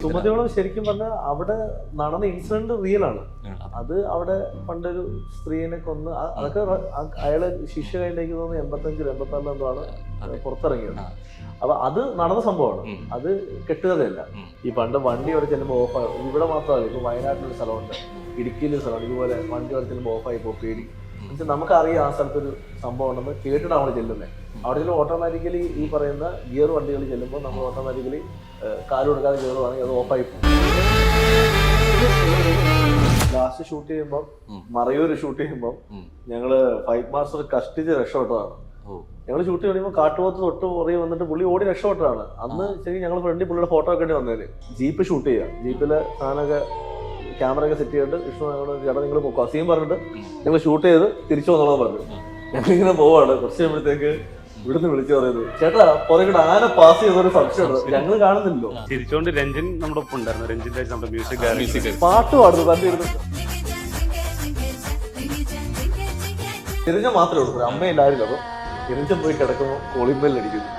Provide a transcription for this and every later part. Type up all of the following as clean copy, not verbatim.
സുമതിയോളം ശരിക്കും പറഞ്ഞാൽ അവിടെ നടന്ന ഇൻസിഡന്റ് റിയൽ ആണ്. അത് അവിടെ പണ്ടൊരു സ്ത്രീനെ കൊന്ന് അതൊക്കെ അയാള് ശിക്ഷ കഴിഞ്ഞേക്ക് തോന്നുന്നു 85-86 എന്തോ ആണ് പുറത്തിറങ്ങിയത്. അപ്പൊ അത് നടന്ന സംഭവമാണ്, അത് കെട്ടുകഥയല്ല. ഈ പണ്ട് വണ്ടി അവിടെ ചെല്ലുമ്പോൾ ഓഫായി, ഇവിടെ മാത്രമല്ല, ഇപ്പൊ വയനാട്ടിലൊരു സ്ഥലമുണ്ട്, ഇടുക്കിയിലൊരു സ്ഥലമാണ്, ഇതുപോലെ വണ്ടി അവിടെ ചെല്ലുമ്പോൾ ഓഫായി പോ പേടി. നമുക്കറിയാം ആ സ്ഥലത്തൊരു സംഭവം ഉണ്ടെന്ന് കേട്ടിട്ട് അവിടെ ചെല്ലുന്നത്. അവിടെ ചെല്ലുമ്പോൾ ഓട്ടോമാറ്റിക്കലി ഈ പറയുന്ന ഗിയർ വണ്ടികൾ ചെല്ലുമ്പോൾ നമ്മൾ ഓട്ടോമാറ്റിക്കലി കാല് കൊടുക്കാതെ കയറുവാണെങ്കിൽ അത് ഓഫായി പോകും. ലാസ്റ്റ് ഷൂട്ട് ചെയ്യുമ്പോൾ മറയൂർ ഷൂട്ട് ചെയ്യുമ്പോൾ ഞങ്ങള് ഫൈറ്റ് മാസ്റ്റർ കഷ്ടിച്ച് രക്ഷപ്പെട്ടതാണ്. ഞങ്ങൾ ഷൂട്ട് ചെയ്യുമ്പോൾ കാട്ടുപോത്ത് തൊട്ട് പുറകെ വന്നിട്ട് പുള്ളി ഓടി രക്ഷപ്പെട്ടതാണ്. അന്ന് ശരി ഞങ്ങൾ ഫ്രണ്ടിൽ പുള്ളിയുടെ ഫോട്ടോ ഒക്കെ വന്നേര്. ജീപ്പ് ഷൂട്ട് ചെയ്യുക, ജീപ്പിലെ സാധനമൊക്കെ ക്യാമറ ഒക്കെ സെറ്റ് ചെയ്തിട്ട് വിഷ്ണു ഞങ്ങളോട് ചേട്ടാ നിങ്ങൾ പോക്കോ സീൻ പറഞ്ഞിട്ട് ഞങ്ങൾ ഷൂട്ട് ചെയ്ത് തിരിച്ചു വന്നോളാൻ പറഞ്ഞു. ഞങ്ങളിങ്ങനെ പോവാണ്. കുറച്ച് കഴിയുമ്പോഴത്തേക്ക് ഇവിടുന്ന് വിളിച്ചു പറയുന്നത് ചേട്ടാ പുറകിട്ട് ആന പാസ് ചെയ്തൊരു സംശയമുണ്ട്, ഞങ്ങൾ കാണുന്നില്ലല്ലോ. തിരിച്ചോണ്ട് രഞ്ജൻ നമ്മുടെ ഒപ്പം ഉണ്ടായിരുന്നു. രഞ്ജൻ രാജ് നമ്മുടെ മ്യൂസിക് പാട്ട് പാടുന്നു തന്റെ ഇരുന്ന്. തിരിഞ്ഞ മാത്രമേ ഉള്ളൂ, അമ്മയില്ലായിരുന്നു. അപ്പൊ തിരിഞ്ഞ പോയി കിടക്കുമ്പോൾ കോളിംബെല്ലടിക്കുന്നു,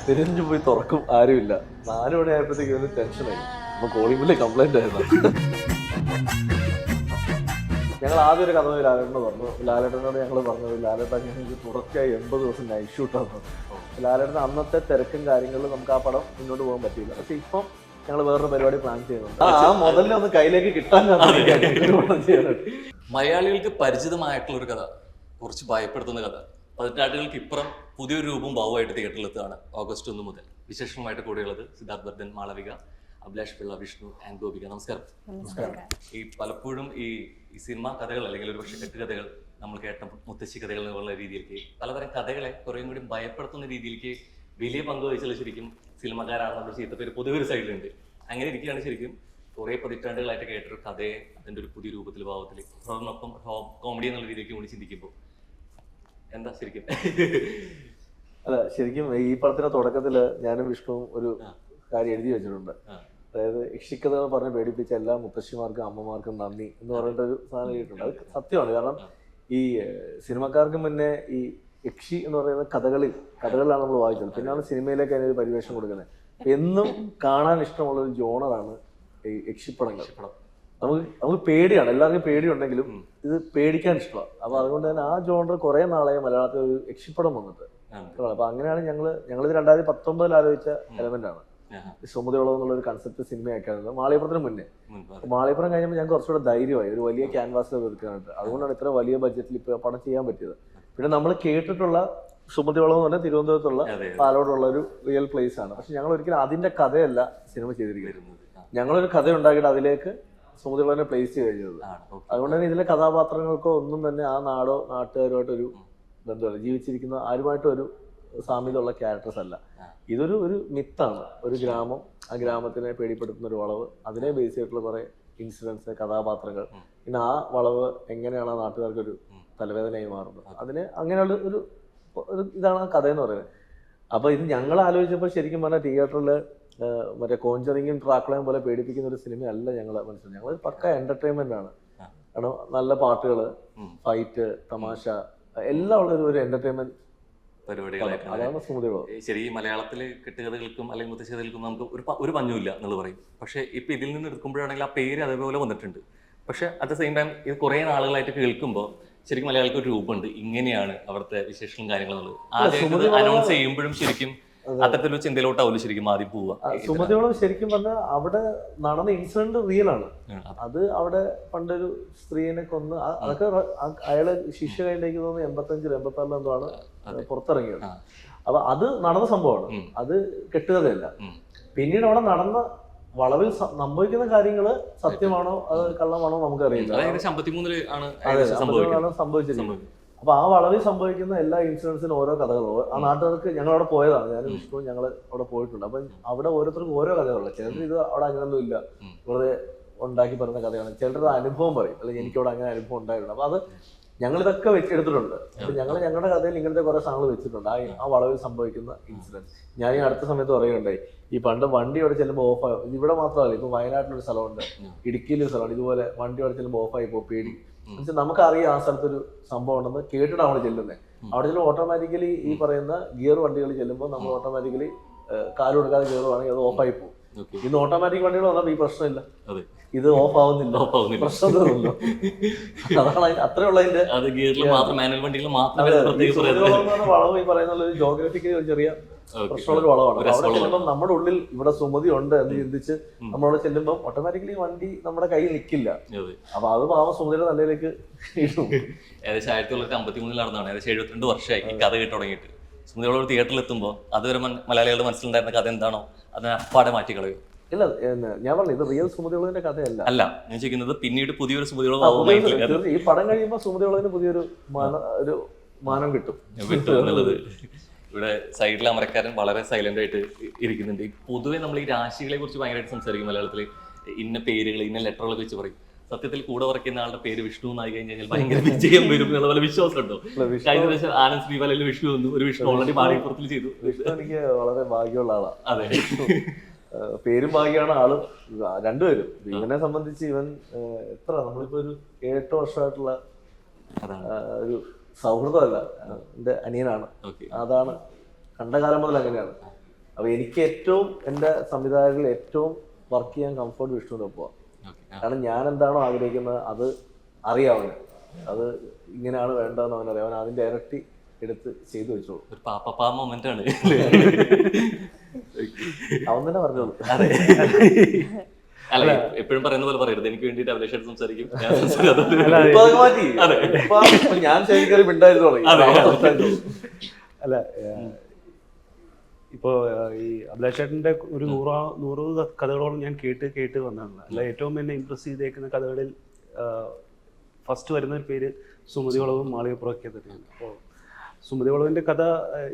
തിരിഞ്ഞു പോയി തുറക്കും, ആരുമില്ല. 4 മണി ആയപ്പോഴത്തേക്ക് ഒരു ടെൻഷനായി. അപ്പൊ കോളിംബെല്ല് കംപ്ലൈന്റ് ആയിരുന്നു. ഞങ്ങൾ ആദ്യം ഒരു കഥ ലാലേട്ടനോട് പറഞ്ഞു. ലാലേട്ടനോട് ഞങ്ങൾ പറഞ്ഞത് ലാലേട്ടൻ ഞങ്ങൾക്ക് തുടർച്ചയായി 80 ദിവസം നൈറ്റ് ഷൂട്ടാണ്. ലാലേട്ടൻ അന്നത്തെ തിരക്കും കാര്യങ്ങളിലും നമുക്ക് ആ പടം മുന്നോട്ട് പോകാൻ പറ്റിയില്ല. പക്ഷെ ഇപ്പം ഞങ്ങൾ വേറൊരു പരിപാടി പ്ലാൻ ചെയ്യുന്നുണ്ട്. ആ മുതലിനെ ഒന്ന് കയ്യിലേക്ക് കിട്ടാൻ മലയാളികൾക്ക് പരിചിതമായിട്ടുള്ള ഒരു കഥ, കുറച്ച് ഭയപ്പെടുത്തുന്ന കഥ. 18 ആണ്ടുകൾക്ക് ഇപ്പുറം പുതിയൊരു രൂപം ഭാവമായിട്ട് തിയേറ്ററിലെത്തുകയാണ് ഓഗസ്റ്റ് 1 മുതൽ. വിശേഷമായിട്ട് കൂടെയുള്ളത് സിദ്ധാർത്ഥ് വർദ്ധൻ, മാളവിക, അഭിലാഷ് പിള്ള, വിഷ്ണു ആൻഡ് ഗോപിക. നമസ്കാരം. ഈ പലപ്പോഴും ഈ സിനിമാ കഥകൾ അല്ലെങ്കിൽ ഒരു പക്ഷേ കെട്ടുകഥകൾ നമ്മൾ കേട്ട മുത്തശ്ശി കഥകൾ എന്നുള്ള രീതിയിലേക്ക് പലതരം കഥകളെ കുറേയും കൂടി ഭയപ്പെടുത്തുന്ന രീതിയിലേക്ക് വലിയ പങ്ക് വഹിച്ചുള്ള ശരിക്കും സിനിമക്കാരാണെന്നുള്ള ചീത്തപ്പേര് പൊതുവെ ഒരു സൈഡിലുണ്ട്. അങ്ങനെ ഇരിക്കുകയാണ് ശരിക്കും കുറേ പതിറ്റാണ്ടുകളായിട്ട് കേട്ടൊരു കഥയെ അതിൻ്റെ ഒരു പുതിയ രൂപത്തിൽ ഭാവത്തിൽ ഹൊററിനൊപ്പം കോമഡി എന്നുള്ള രീതിയിലേക്ക് കൂടി ചിന്തിക്കുമ്പോൾ എന്താ ശരിക്കും? അല്ല ശരിക്കും ഈ പടത്തിന്റെ തുടക്കത്തില് ഞാനും വിഷ്ണുവും ഒരു കാര്യം എഴുതി വെച്ചിട്ടുണ്ട്. അതായത് യക്ഷിക്കഥകൾ പറഞ്ഞ് പേടിപ്പിച്ച എല്ലാ മുത്തശ്ശിമാർക്കും അമ്മമാർക്കും നന്ദി എന്ന് പറഞ്ഞിട്ടൊരു സാധനം എഴുതിയിട്ടുണ്ട്. അത് സത്യമാണ്. കാരണം ഈ സിനിമക്കാർക്ക് മുന്നേ ഈ യക്ഷി എന്ന് പറയുന്ന കഥകളിലാണ് നമ്മൾ വായിച്ചത്. പിന്നെയാണ് സിനിമയിലേക്ക് അതിനൊരു പരിവേഷം കൊടുക്കുന്നത്. എന്നും കാണാൻ ഇഷ്ടമുള്ള ഒരു ജോണറാണ് ഈ യക്ഷിപ്പടങ്ങൾ. നമുക്ക് പേടിയാണ്, എല്ലാവർക്കും പേടിയുണ്ടെങ്കിലും ഇത് പേടിക്കാൻ ഇഷ്ടമാണ്. അപ്പൊ അതുകൊണ്ട് തന്നെ ആ ജോണർ കുറെ നാളായി മലയാളത്തിൽ ഒരു യക്ഷിപ്പടം വന്നിട്ട്. അപ്പൊ അങ്ങനെയാണ് ഞങ്ങളിത് 2019 ആലോചിച്ച എലമെന്റ് ആണ് സുമതിയോളം എന്നുള്ള ഒരു കൺസെപ്റ്റ് സിനിമയാക്കാറുണ്ട്. മാളികപ്പുറത്തിന് മുന്നേ. മാളികപ്പുറം കഴിഞ്ഞപ്പോൾ ഞങ്ങൾക്ക് കുറച്ചുകൂടെ ധൈര്യമായി ഒരു വലിയ ക്യാൻവാസിൽ തീർക്കാനായിട്ട്. അതുകൊണ്ടാണ് ഇത്ര വലിയ ബഡ്ജറ്റിൽ ഇപ്പൊ പടം ചെയ്യാൻ പറ്റിയത്. പിന്നെ നമ്മൾ കേട്ടിട്ടുള്ള സുമതിയോളം എന്ന് പറഞ്ഞാൽ തിരുവനന്തപുരത്തുള്ള പാലോടുള്ള ഒരു റിയൽ പ്ലേസ് ആണ്. പക്ഷെ ഞങ്ങൾ ഒരിക്കലും അതിന്റെ കഥയല്ല സിനിമ ചെയ്തിരിക്കുന്നത്. ഞങ്ങളൊരു കഥ ഉണ്ടാക്കിയിട്ട് അതിലേക്ക് സുമതിയോളനെ പ്ലേസ് ചെയ്ത് കഴിഞ്ഞത്. അതുകൊണ്ട് തന്നെ ഇതിലെ കഥാപാത്രങ്ങൾക്കോ ഒന്നും തന്നെ ആ നാടോ നാട്ടുകാരുമായിട്ടൊരു ബന്ധമല്ല, ജീവിച്ചിരിക്കുന്ന ആരുമായിട്ടും ഒരു സാമ്യതയുള്ള ക്യാരക്ടേഴ്സ് അല്ല. ഇതൊരു മിത്താണ്. ഒരു ഗ്രാമം, ആ ഗ്രാമത്തിനെ പേടിപ്പെടുത്തുന്ന ഒരു വളവ്, അതിനെ ബേസ് ചെയ്തിട്ടുള്ള കുറെ ഇൻസിഡൻസ്, കഥാപാത്രങ്ങൾ. പിന്നെ ആ വളവ് എങ്ങനെയാണ് ആ നാട്ടുകാർക്കൊരു തലവേദനയായി മാറുന്നത്, അതിന് അങ്ങനെയുള്ള ഒരു ഇതാണ് ആ കഥയെന്ന് പറയുന്നത്. അപ്പൊ ഇത് ഞങ്ങൾ ആലോചിച്ചപ്പോൾ ശരിക്കും പറഞ്ഞാൽ തിയേറ്ററിൽ മറ്റേ കോഞ്ചറിങ്ങും ട്രാക്കുളയും പോലെ പേടിപ്പിക്കുന്ന ഒരു സിനിമയല്ല ഞങ്ങൾ മനസ്സിലായി. ഞങ്ങൾ പക്ക എന്റർടൈൻമെന്റ് ആണ്. കാരണം നല്ല പാട്ടുകള്, ഫൈറ്റ്, തമാശ എല്ലാം ഉള്ള ഒരു എന്റർടൈൻമെന്റ് പരിപാടികളായിട്ടാണ്. ശരി, മലയാളത്തിലെ കെട്ടുകഥകൾക്കും അല്ലെങ്കിൽ മുത്തശ്ശികൾക്കും നമുക്ക് ഒരു പഞ്ഞുമില്ല എന്നുള്ളത് പറയും. പക്ഷെ ഇപ്പൊ ഇതിൽ നിന്ന് എടുക്കുമ്പോഴാണെങ്കിൽ ആ പേര് അതേപോലെ വന്നിട്ടുണ്ട്. പക്ഷെ അറ്റ് ദ സെയിം ടൈം ഇത് കുറെ നാളുകളായിട്ട് കേൾക്കുമ്പോൾ ശരിക്കും മലയാളിക്ക് ഒരു രൂപമുണ്ട്, ഇങ്ങനെയാണ് അവിടുത്തെ വിശേഷങ്ങളും കാര്യങ്ങളും. ആദ്യം അനൗൺസ് ചെയ്യുമ്പോഴും ശരിക്കും അത്തരത്തിലൊരു ചിന്തയിലോട്ടാവില്ല ശരിക്കും ആദ്യം പോവുക. സുമതിയോളം ശരിക്കും പറഞ്ഞാൽ അവിടെ നടന്ന ഇൻസിഡന്റ് റിയൽ ആണ്. അത് അവിടെ പണ്ടൊരു സ്ത്രീനെ കൊന്ന് അതൊക്കെ അയാള് ശിക്ഷ കഴിഞ്ഞേക്ക് തോന്നുന്നു 85-86 എന്തോ ആണ് പുറത്തിറങ്ങിയത്. അപ്പൊ അത് നടന്ന സംഭവമാണ്, അത് കെട്ടുകഥയല്ല. പിന്നീട് അവിടെ നടന്ന വളവിൽ സംഭവിക്കുന്ന കാര്യങ്ങള് സത്യമാണോ അത് കള്ളമാണോ നമുക്കറിയില്ല. സംഭവിച്ചിരിക്കുന്നത്. അപ്പൊ ആ വളവിൽ സംഭവിക്കുന്ന എല്ലാ ഇൻസിഡൻസിനും ഓരോ കഥകളും ആ നാട്ടുകാർക്ക് ഞങ്ങൾ അവിടെ പോയതാണ്. ഞാനും വിഷ്ണു ഞങ്ങൾ അവിടെ പോയിട്ടുണ്ട്. അപ്പൊ അവിടെ ഓരോരുത്തർക്കും ഓരോ കഥകളുണ്ട്. ചിലർ ഇത് അവിടെ അങ്ങനെയൊന്നും ഇല്ല, വെറുതെ ഉണ്ടാക്കി പറയുന്ന കഥയാണ്. ചിലരുടെ അനുഭവം പറയും, അല്ലെങ്കിൽ എനിക്കവിടെ അങ്ങനെ അനുഭവം ഉണ്ടായിട്ടുണ്ട്. അപ്പൊ അത് ഞങ്ങൾ ഇതൊക്കെ വെച്ചെടുത്തിട്ടുണ്ട്. അപ്പൊ ഞങ്ങളുടെ കഥയിൽ ഇങ്ങനത്തെ കുറെ സാധനങ്ങൾ വെച്ചിട്ടുണ്ട്. ആ വളവിൽ സംഭവിക്കുന്ന ഇൻസിഡൻസ്. ഞാൻ ഈ അടുത്ത സമയത്ത് പറയുകയുണ്ടായി, ഈ പണ്ട് വണ്ടി അവിടെ ചെല്ലുമ്പോൾ ഓഫായി, ഇവിടെ മാത്രമല്ല, ഇപ്പൊ വയനാട്ടിലൊരു സ്ഥലമുണ്ട്, ഇടുക്കിയിലൊരു സ്ഥലമുണ്ട്, ഇതുപോലെ വണ്ടി അവിടെ ചെല്ലുമ്പോൾ ഓഫായി പോ പേടി. നമുക്കറിയാം ആ സ്ഥലത്തൊരു സംഭവം ഉണ്ടെന്ന് കേട്ടിട്ട് അവിടെ ചെല്ലുന്നത്. അവിടെ ചെല്ലുമ്പോൾ ഓട്ടോമാറ്റിക്കലി ഈ പറയുന്ന ഗിയർ വണ്ടികൾ ചെല്ലുമ്പോൾ നമ്മൾ ഓട്ടോമാറ്റിക്കലി കാല് കൊടുക്കാതെ കയറുവാണെങ്കിൽ അത് ഓഫായി പോകും. ഇന്ന് ഓട്ടോമാറ്റിക് വണ്ടികൾ വന്നപ്പോൾ ഈ പ്രശ്നമില്ല, അതെ, ഇത് ഓഫ് ആവുന്നില്ല, പ്രശ്നം തീർന്നല്ലോ. അതാണ് അത്രയുള്ള അതിന്റെ അത് ഗിയറിൽ മാത്രം, മാനുവൽ വണ്ടികൾ മാത്രം വളവ് ഈ പറയുന്ന ഒരു ജോഗ്രഫിക്കലി ഒരു ചെറിയ പ്രശ്നമുള്ളൊരു വളവാണ്. അവിടെ ചെല്ലുമ്പോൾ നമ്മുടെ ഉള്ളിൽ ഇവിടെ സുമതി ഉണ്ട് എന്ന് ചിന്തിച്ച് നമ്മളവിടെ ചെല്ലുമ്പോൾ ഓട്ടോമാറ്റിക്കലി വണ്ടി നമ്മുടെ കയ്യിൽ നിൽക്കില്ല. അപ്പൊ അത് പാവം സുമതിയുടെ നല്ലതിലേക്ക് ഇടും. ഏകദേശം 1953 നടന്നതാണ്, ഏകദേശം 72 വർഷമായി ഈ കഥ കേട്ട് തുടങ്ങിയിട്ട്. സുമതിയോട് തിയേറ്ററിൽ എത്തുമ്പോൾ അതുവരെ മലയാളികളുടെ മനസ്സിലുണ്ടായിരുന്ന കഥ എന്താണോ അതിനെ അപ്പാടെ മാറ്റി കളയും. ഇല്ല, ഞാൻ പറഞ്ഞു ഇത് റിയൽ സുമതിയുള്ളതിന്റെ കഥയല്ല. അല്ല, ഞാൻ ചോദിക്കുന്നത് പിന്നീട് പുതിയൊരു സുമതിയുള്ള ഈ പടം കഴിയുമ്പോൾ സുമതിയുള്ളതിന് പുതിയൊരു ഒരു മാനം കിട്ടും എന്നുള്ളത്. ഇവിടെ സൈഡിൽ അമരക്കാരൻ വളരെ സൈലന്റ് ആയിട്ട് ഇരിക്കുന്നുണ്ട്. ഈ പൊതുവെ നമ്മൾ ഈ രാശികളെ കുറിച്ച് ഭയങ്കരമായിട്ട് സംസാരിക്കും മലയാളത്തിൽ. ഇന്ന പേരുകൾ, ഇന്ന ലെറ്ററുകളൊക്കെ വെച്ച് പറയും. സത്യത്തിൽ കൂടെ വർക്കുന്ന ആളുടെ പേര് വിഷ്ണു എന്നായി കഴിഞ്ഞാൽ ഭയങ്കര വിജയം വരും എന്നുള്ള പോലെ വിശ്വാസം ഉണ്ടോ? കഴിഞ്ഞ ദിവസം ആനന്ദ് ശ്രീവാലയിൽ വിഷ്ണു വന്നു, ഒരു വിഷ്ണു ഓൾറെഡി മാളികപ്പുറത്തിൽ ചെയ്തു. വിഷ്ണു എനിക്ക് വളരെ ഭാഗ്യമുള്ള ആളാണ്. അതെ, പേരും ഭാഗ്യമാണ്, ആളും രണ്ടുപേരും. ഇവനെ സംബന്ധിച്ച് ഇവൻ എത്ര നമ്മളിപ്പോ ഒരു 8 വർഷമായിട്ടുള്ള ഒരു സൗഹൃദമല്ല, എൻ്റെ അനിയനാണ്. അതാണ് കണ്ട കാലം മുതൽ അങ്ങനെയാണ്. അപ്പൊ എനിക്ക് ഏറ്റവും എൻ്റെ സംവിധായകരിൽ ഏറ്റവും വർക്ക് ചെയ്യാൻ കംഫർട്ട് വിഷ്ണുവിനൊപ്പം. കാരണം ഞാൻ എന്താണോ ആഗ്രഹിക്കുന്നത് അത് അറിയാവന്, അത് ഇങ്ങനെയാണ് വേണ്ടതെന്ന് അവനറിയാം. അവൻ അതിന്റെ ഇരട്ടി എടുത്ത് ചെയ്തു വെച്ചോളൂ. ഒരു പാപ്പാ മൊമെന്റ് ആണ് അവൻ തന്നെ പറഞ്ഞോളൂ. അല്ല, എപ്പോഴും പറയുന്ന പോലെ പറയരുത്, എനിക്ക് വേണ്ടിട്ട് അഭിലാഷ് സംസാരിക്കും. ഞാൻ ശരിക്കും മിണ്ടായിരുന്നു തുടങ്ങി. അല്ല, ഇപ്പോ ഈ അഭിലാഷേട്ടന്റെ ഒരു 100 കഥകളോളം ഞാൻ കേട്ട് വന്നതാണ്. അല്ല, ഏറ്റവും എന്നെ ഇംപ്രസ് ചെയ്തേക്കുന്ന കഥകളിൽ ഫസ്റ്റ് വരുന്ന ഒരു പേര് സുമതി വളവും മാളികപ്പുറമൊക്കെ തന്നെയാണ്. അപ്പോൾ സുമതി വളവിന്റെ കഥ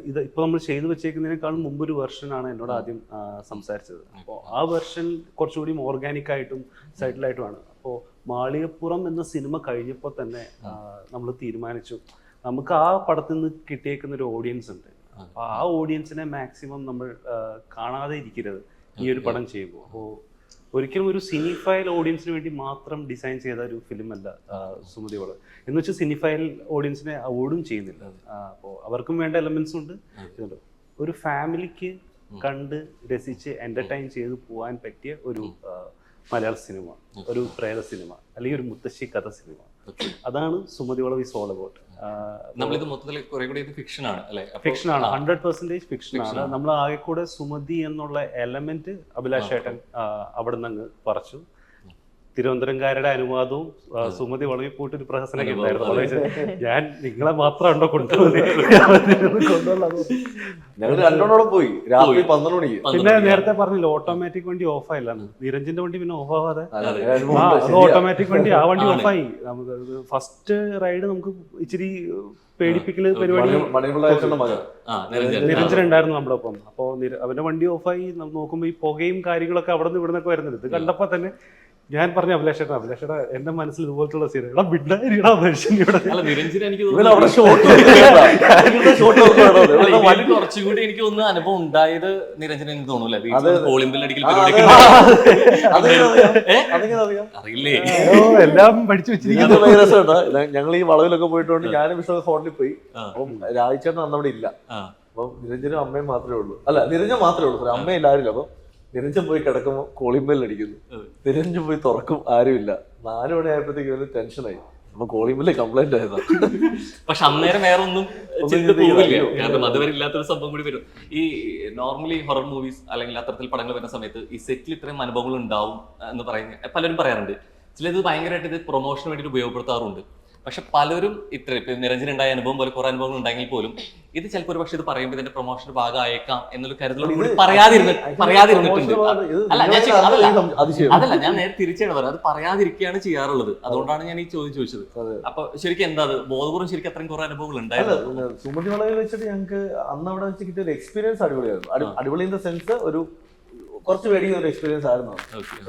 ഇത് ഇപ്പോൾ നമ്മൾ ചെയ്തു വെച്ചേക്കുന്നതിനേക്കാളും മുമ്പൊരു വെർഷനാണ് എന്നോട് ആദ്യം സംസാരിച്ചത്. അപ്പോൾ ആ വെർഷൻ കുറച്ചുകൂടി ഓർഗാനിക് ആയിട്ടും സൈറ്റിലായിട്ടുമാണ്. അപ്പോൾ മാളികപ്പുറം എന്ന സിനിമ കഴിഞ്ഞപ്പോൾ തന്നെ നമ്മൾ തീരുമാനിച്ചു നമുക്ക് ആ പടത്തിൽ നിന്ന് കിട്ടിയേക്കുന്ന ഒരു ഓഡിയൻസ് ഉണ്ട്. അപ്പോൾ ആ ഓഡിയൻസിനെ മാക്സിമം നമ്മൾ കാണാതെ ഇരിക്കരുത് ഈ ഒരു പടം ചെയ്യുമ്പോൾ. അപ്പോൾ ഒരിക്കലും ഒരു സിനിഫൈൽ ഓഡിയൻസിന് വേണ്ടി മാത്രം ഡിസൈൻ ചെയ്ത ഒരു ഫിലിം അല്ല സുമതി വളവ്. എന്ന് വെച്ചാൽ സിനിഫൈൽ ഓഡിയൻസിനെ അവോയ്ഡും ചെയ്യുന്നില്ല. അപ്പോൾ അവർക്കും വേണ്ട എലമെന്റ്സും ഉണ്ട്. ഒരു ഫാമിലിക്ക് കണ്ട് രസിച്ച് എന്റർടൈൻ ചെയ്ത് പോകാൻ പറ്റിയ ഒരു മലയാള സിനിമ, ഒരു പ്രേത സിനിമ, അല്ലെങ്കിൽ ഒരു മുത്തശ്ശി കഥ സിനിമ. അതാണ് സുമതി വളവ് ഈസ് ഓൾ അബൌട്ട്. നമ്മളിത് മൊത്തത്തിൽ കുറെ കൂടി ഫിക്ഷൻ ആണ് അല്ലേ? ഫിക്ഷൻ ആണ്, 100% ഫിക്ഷൻ ആണ്. നമ്മൾ ആകെ കൂടെ സുമതി എന്നുള്ള എലമെന്റ് അഭിലാഷ് ഏട്ടൻ അവിടെ നിന്ന് അങ്ങ് പറിച്ചു. തിരുവനന്തപുരംകാരുടെ അനുവാദവും സുമതി വളവിൽ പോയിട്ട് ഒരു പ്രഹസനമൊക്കെ ഉണ്ടായിരുന്നു. ഞാൻ നിങ്ങളെ മാത്രമുണ്ടോ പോയി രാത്രി 12 മണിക്ക്. പിന്നെ നേരത്തെ പറഞ്ഞില്ല ഓട്ടോമാറ്റിക് വണ്ടി ഓഫായില്ലാന്ന്. നിരഞ്ജന്റെ വണ്ടി പിന്നെ ഓഫ് ആവാതെ ഓട്ടോമാറ്റിക് വണ്ടി, ആ വണ്ടി ഓഫായി. നമുക്ക് ഫസ്റ്റ് റൈഡ് നമുക്ക് ഇച്ചിരി പേടിപ്പിക്കല് പരിപാടി. നിരഞ്ജൻ ഉണ്ടായിരുന്നു നമ്മുടെ ഒപ്പം. അപ്പോ അവന്റെ വണ്ടി ഓഫായി. നോക്കുമ്പോ ഈ പുകയും കാര്യങ്ങളൊക്കെ അവിടെ നിന്ന് ഇവിടെ നിന്നൊക്കെ വരുന്നുണ്ട്. ഇത് കണ്ടപ്പോ തന്നെ ഞാൻ പറഞ്ഞു അഭിലാഷേട്ടാ എന്റെ മനസ്സിൽ ഇതുപോലത്തുള്ള സീൻ കുറച്ചുകൂടി എനിക്ക് തോന്നുന്നു അനുഭവം ഉണ്ടായത് നിരഞ്ജന എനിക്ക് തോന്നൂല്ലേ? അറിയില്ലേ, എല്ലാം പഠിച്ചു വെച്ചിരിക്കുന്നു. ഞങ്ങൾ ഈ വളവിലൊക്കെ പോയിട്ടുണ്ട്. ഞാനും വിശ്വ ഹോട്ടലിൽ പോയി. അപ്പം രാജിച്ചേട്ടൻ അന്നവിടെ ഇല്ല. അപ്പം നിരഞ്ജനും അമ്മയും മാത്രമേ ഉള്ളൂ. അല്ല, നിരഞ്ജൻ മാത്രമേ ഉള്ളൂ, അമ്മയില്ല, ആരില്ല. അപ്പം നിരഞ്ജൻ പോയി കിടക്കുമ്പോൾ കോളിംഗ് ബെൽ അടിക്കുന്നു. നിരഞ്ജൻ പോയി തുറക്കും, ആരുമില്ല. 4 മണി ആയപ്പോഴത്തേക്ക് ഇവന് ടെൻഷനായി. അപ്പൊ കോളിംഗ് ബെല്ല് കംപ്ലൈന്റ് ആയതാ. പക്ഷെ അന്നേരം വേറെ ഒന്നും പോവില്ല, കാരണം അതുവരെ ഇല്ലാത്തൊരു സംഭവം കൂടി വരും. ഈ നോർമലി ഹൊറർ മൂവീസ് അല്ലെങ്കിൽ അത്തരത്തിൽ പടങ്ങൾ വരുന്ന സമയത്ത് ഈ സെറ്റിൽ ഇത്രയും അനുഭവങ്ങൾ ഉണ്ടാവും എന്ന് പറയുന്നത് പലരും പറയാറുണ്ട്. ചിലത് ഭയങ്കരമായിട്ട് ഇത് പ്രൊമോഷന് വേണ്ടിയിട്ട് ഉപയോഗപ്പെടുത്താറുണ്ട്. പക്ഷെ പലരും ഇപ്പൊ നിരഞ്ജൻ ഉണ്ടായ അനുഭവം പോലെ കുറെ അനുഭവങ്ങൾ ഉണ്ടെങ്കിൽ പോലും ഇത് ചിലപ്പോൾ ഒരു പക്ഷെ ഇത് പറയുമ്പോൾ ഇതിന്റെ പ്രൊമോഷന്റെ ഭാഗമായേക്കാം എന്നൊരു കരുതലോട് പറയാതിരുന്നിട്ടുണ്ട്. അതല്ല, ഞാൻ നേരെ തിരിച്ചാണ് പറയാം, അത് പറയാതിരിക്കുകയാണ് ചെയ്യാറുള്ളത്. അതുകൊണ്ടാണ് ഞാൻ ഈ ചോദ്യം ചോദിച്ചത്. അപ്പൊ ശരിക്കും എന്താ ബോധപൂർവ്വം ശരിക്കും അത്രയും കുറെ അനുഭവങ്ങൾ ഉണ്ടായിരുന്നു? സുമതി വളവിൽ വെച്ചിട്ട് ഞങ്ങൾക്ക് അന്ന് അവിടെ വെച്ച് കിട്ടിയ ഒരു എക്സ്പീരിയൻസ് അടിപൊളിയായിരുന്നു. അടിപൊളി ഇൻ ദ സെൻസ് ഒരു കുറച്ച് പേടിക്കുന്ന ഒരു എക്സ്പീരിയൻസ് ആയിരുന്നു.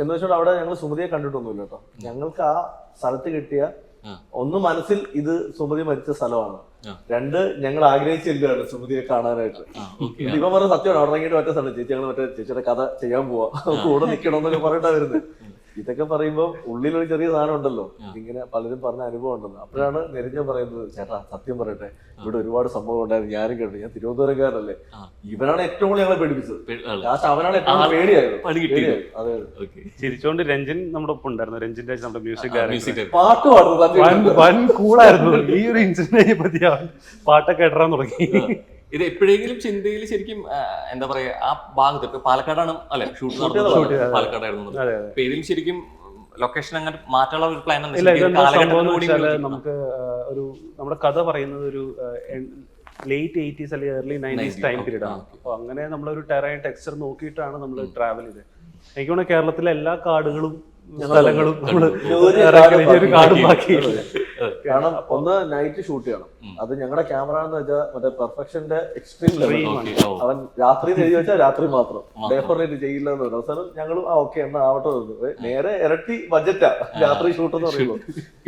എന്ന് വെച്ചാൽ അവിടെ ഞങ്ങൾ സുമതിയെ കണ്ടിട്ടൊന്നുമില്ല കേട്ടോ. ഞങ്ങൾക്ക് ആ സ്ഥലത്ത് കിട്ടിയ ഒന്ന്, മനസ്സിൽ ഇത് സുമതി മരിച്ച സ്ഥലമാണ്. 2, ഞങ്ങൾ ആഗ്രഹിച്ചില്ലാണ് സുമതിയെ കാണാനായിട്ട്. ഇവ പറഞ്ഞ സത്യമാണ്. അവിടെ ഇറങ്ങിയിട്ട് മറ്റേ സ്ഥലം ചേച്ചി ഞങ്ങൾ മറ്റേ ചേച്ചിയുടെ കഥ ചെയ്യാൻ പോവാ, കൂടെ നിൽക്കണമെന്നൊക്കെ പറഞ്ഞിട്ടാ വരുന്നത്. ഇതൊക്കെ പറയുമ്പോൾ ഉള്ളിലൊരു ചെറിയ സാധനം ഉണ്ടല്ലോ, ഇങ്ങനെ പലരും പറഞ്ഞ അനുഭവം ഉണ്ടല്ലോ. അപ്പോഴാണ് നെരിഞ്ഞ പറയുന്നത്, ചേട്ടാ സത്യം പറയട്ടെ, ഇവിടെ ഒരുപാട് സംഭവം ഉണ്ടായിരുന്നു, ഞാനും കേട്ടു, ഞാൻ തിരുവനന്തപുരംകാരനല്ലേ, ഇവനാണ് ഏറ്റവും കൂടുതൽ ഞങ്ങളെ പേടിപ്പിച്ചത്, ലാസ്റ്റ് അവനാണ് ഏറ്റവും പേടിയായത്. അതെ, ചിരിച്ചോണ്ട് രഞ്ജൻ നമ്മുടെ ഒപ്പം ഉണ്ടായിരുന്നു. രഞ്ജൻ രാജ് നമ്മുടെ മ്യൂസിക് ഡയറക്ടർ, പാട്ട് പാടുന്നു, വൻ കൂളായിരുന്നു. ഈ ഒരു ഇൻസിഡന്റിനെ പറ്റി പാട്ടൊക്കെ കേട്ടാൻ തുടങ്ങി. ഇത് എപ്പോഴെങ്കിലും ചിന്തയിൽ ശരിക്കും എന്താ പറയാ, ആ ഭാഗത്ത് ഇപ്പൊ പാലക്കാടാണ് അല്ലെ ഷൂട്ട് നടന്നത്, പാലക്കാടായിരുന്നു. അപ്പൊ ഇതിൽ ശരിക്കും ലൊക്കേഷൻ അങ്ങനെ മാറ്റാനുള്ള ഒരു പ്ലാൻ നമുക്ക് ഒരു നമ്മുടെ കഥ പറയുന്നത് ഒരു ലേറ്റ് 80s അല്ലെങ്കിൽ ഏർലി 90s ടൈം പീരീഡ് ആണ്. അപ്പൊ അങ്ങനെ നമ്മളൊരു ടെറൈൻ ടെക്സ്ചർ നോക്കിയിട്ടാണ് നമ്മൾ ട്രാവൽ ചെയ്തത്. എനിക്ക് തോന്നുന്നു കേരളത്തിലെ എല്ലാ കാടുകളും സ്ഥലങ്ങളും ഒരു കാടും ബാക്കി. കാരണം ഒന്ന് നൈറ്റ് ഷൂട്ട് ചെയ്യണം, അത് ഞങ്ങളുടെ ക്യാമറ എന്ന് വെച്ചാൽ മറ്റേ പെർഫെക്ഷന്റെ എക്സ്ട്രീം ലെവൽ. അവൻ രാത്രി എഴുതി വെച്ചാൽ രാത്രി മാത്രം, ഡേ ഫോർ നൈറ്റ് ചെയ്യില്ല എന്ന് പറഞ്ഞു. അവസാനം ഞങ്ങളും ഓക്കെ എന്നാ ആവട്ടെ തോന്നുന്നു. നേരെ ഇരട്ടി ബഡ്ജറ്റാ രാത്രി ഷൂട്ട് എന്ന് പറയുമ്പോൾ.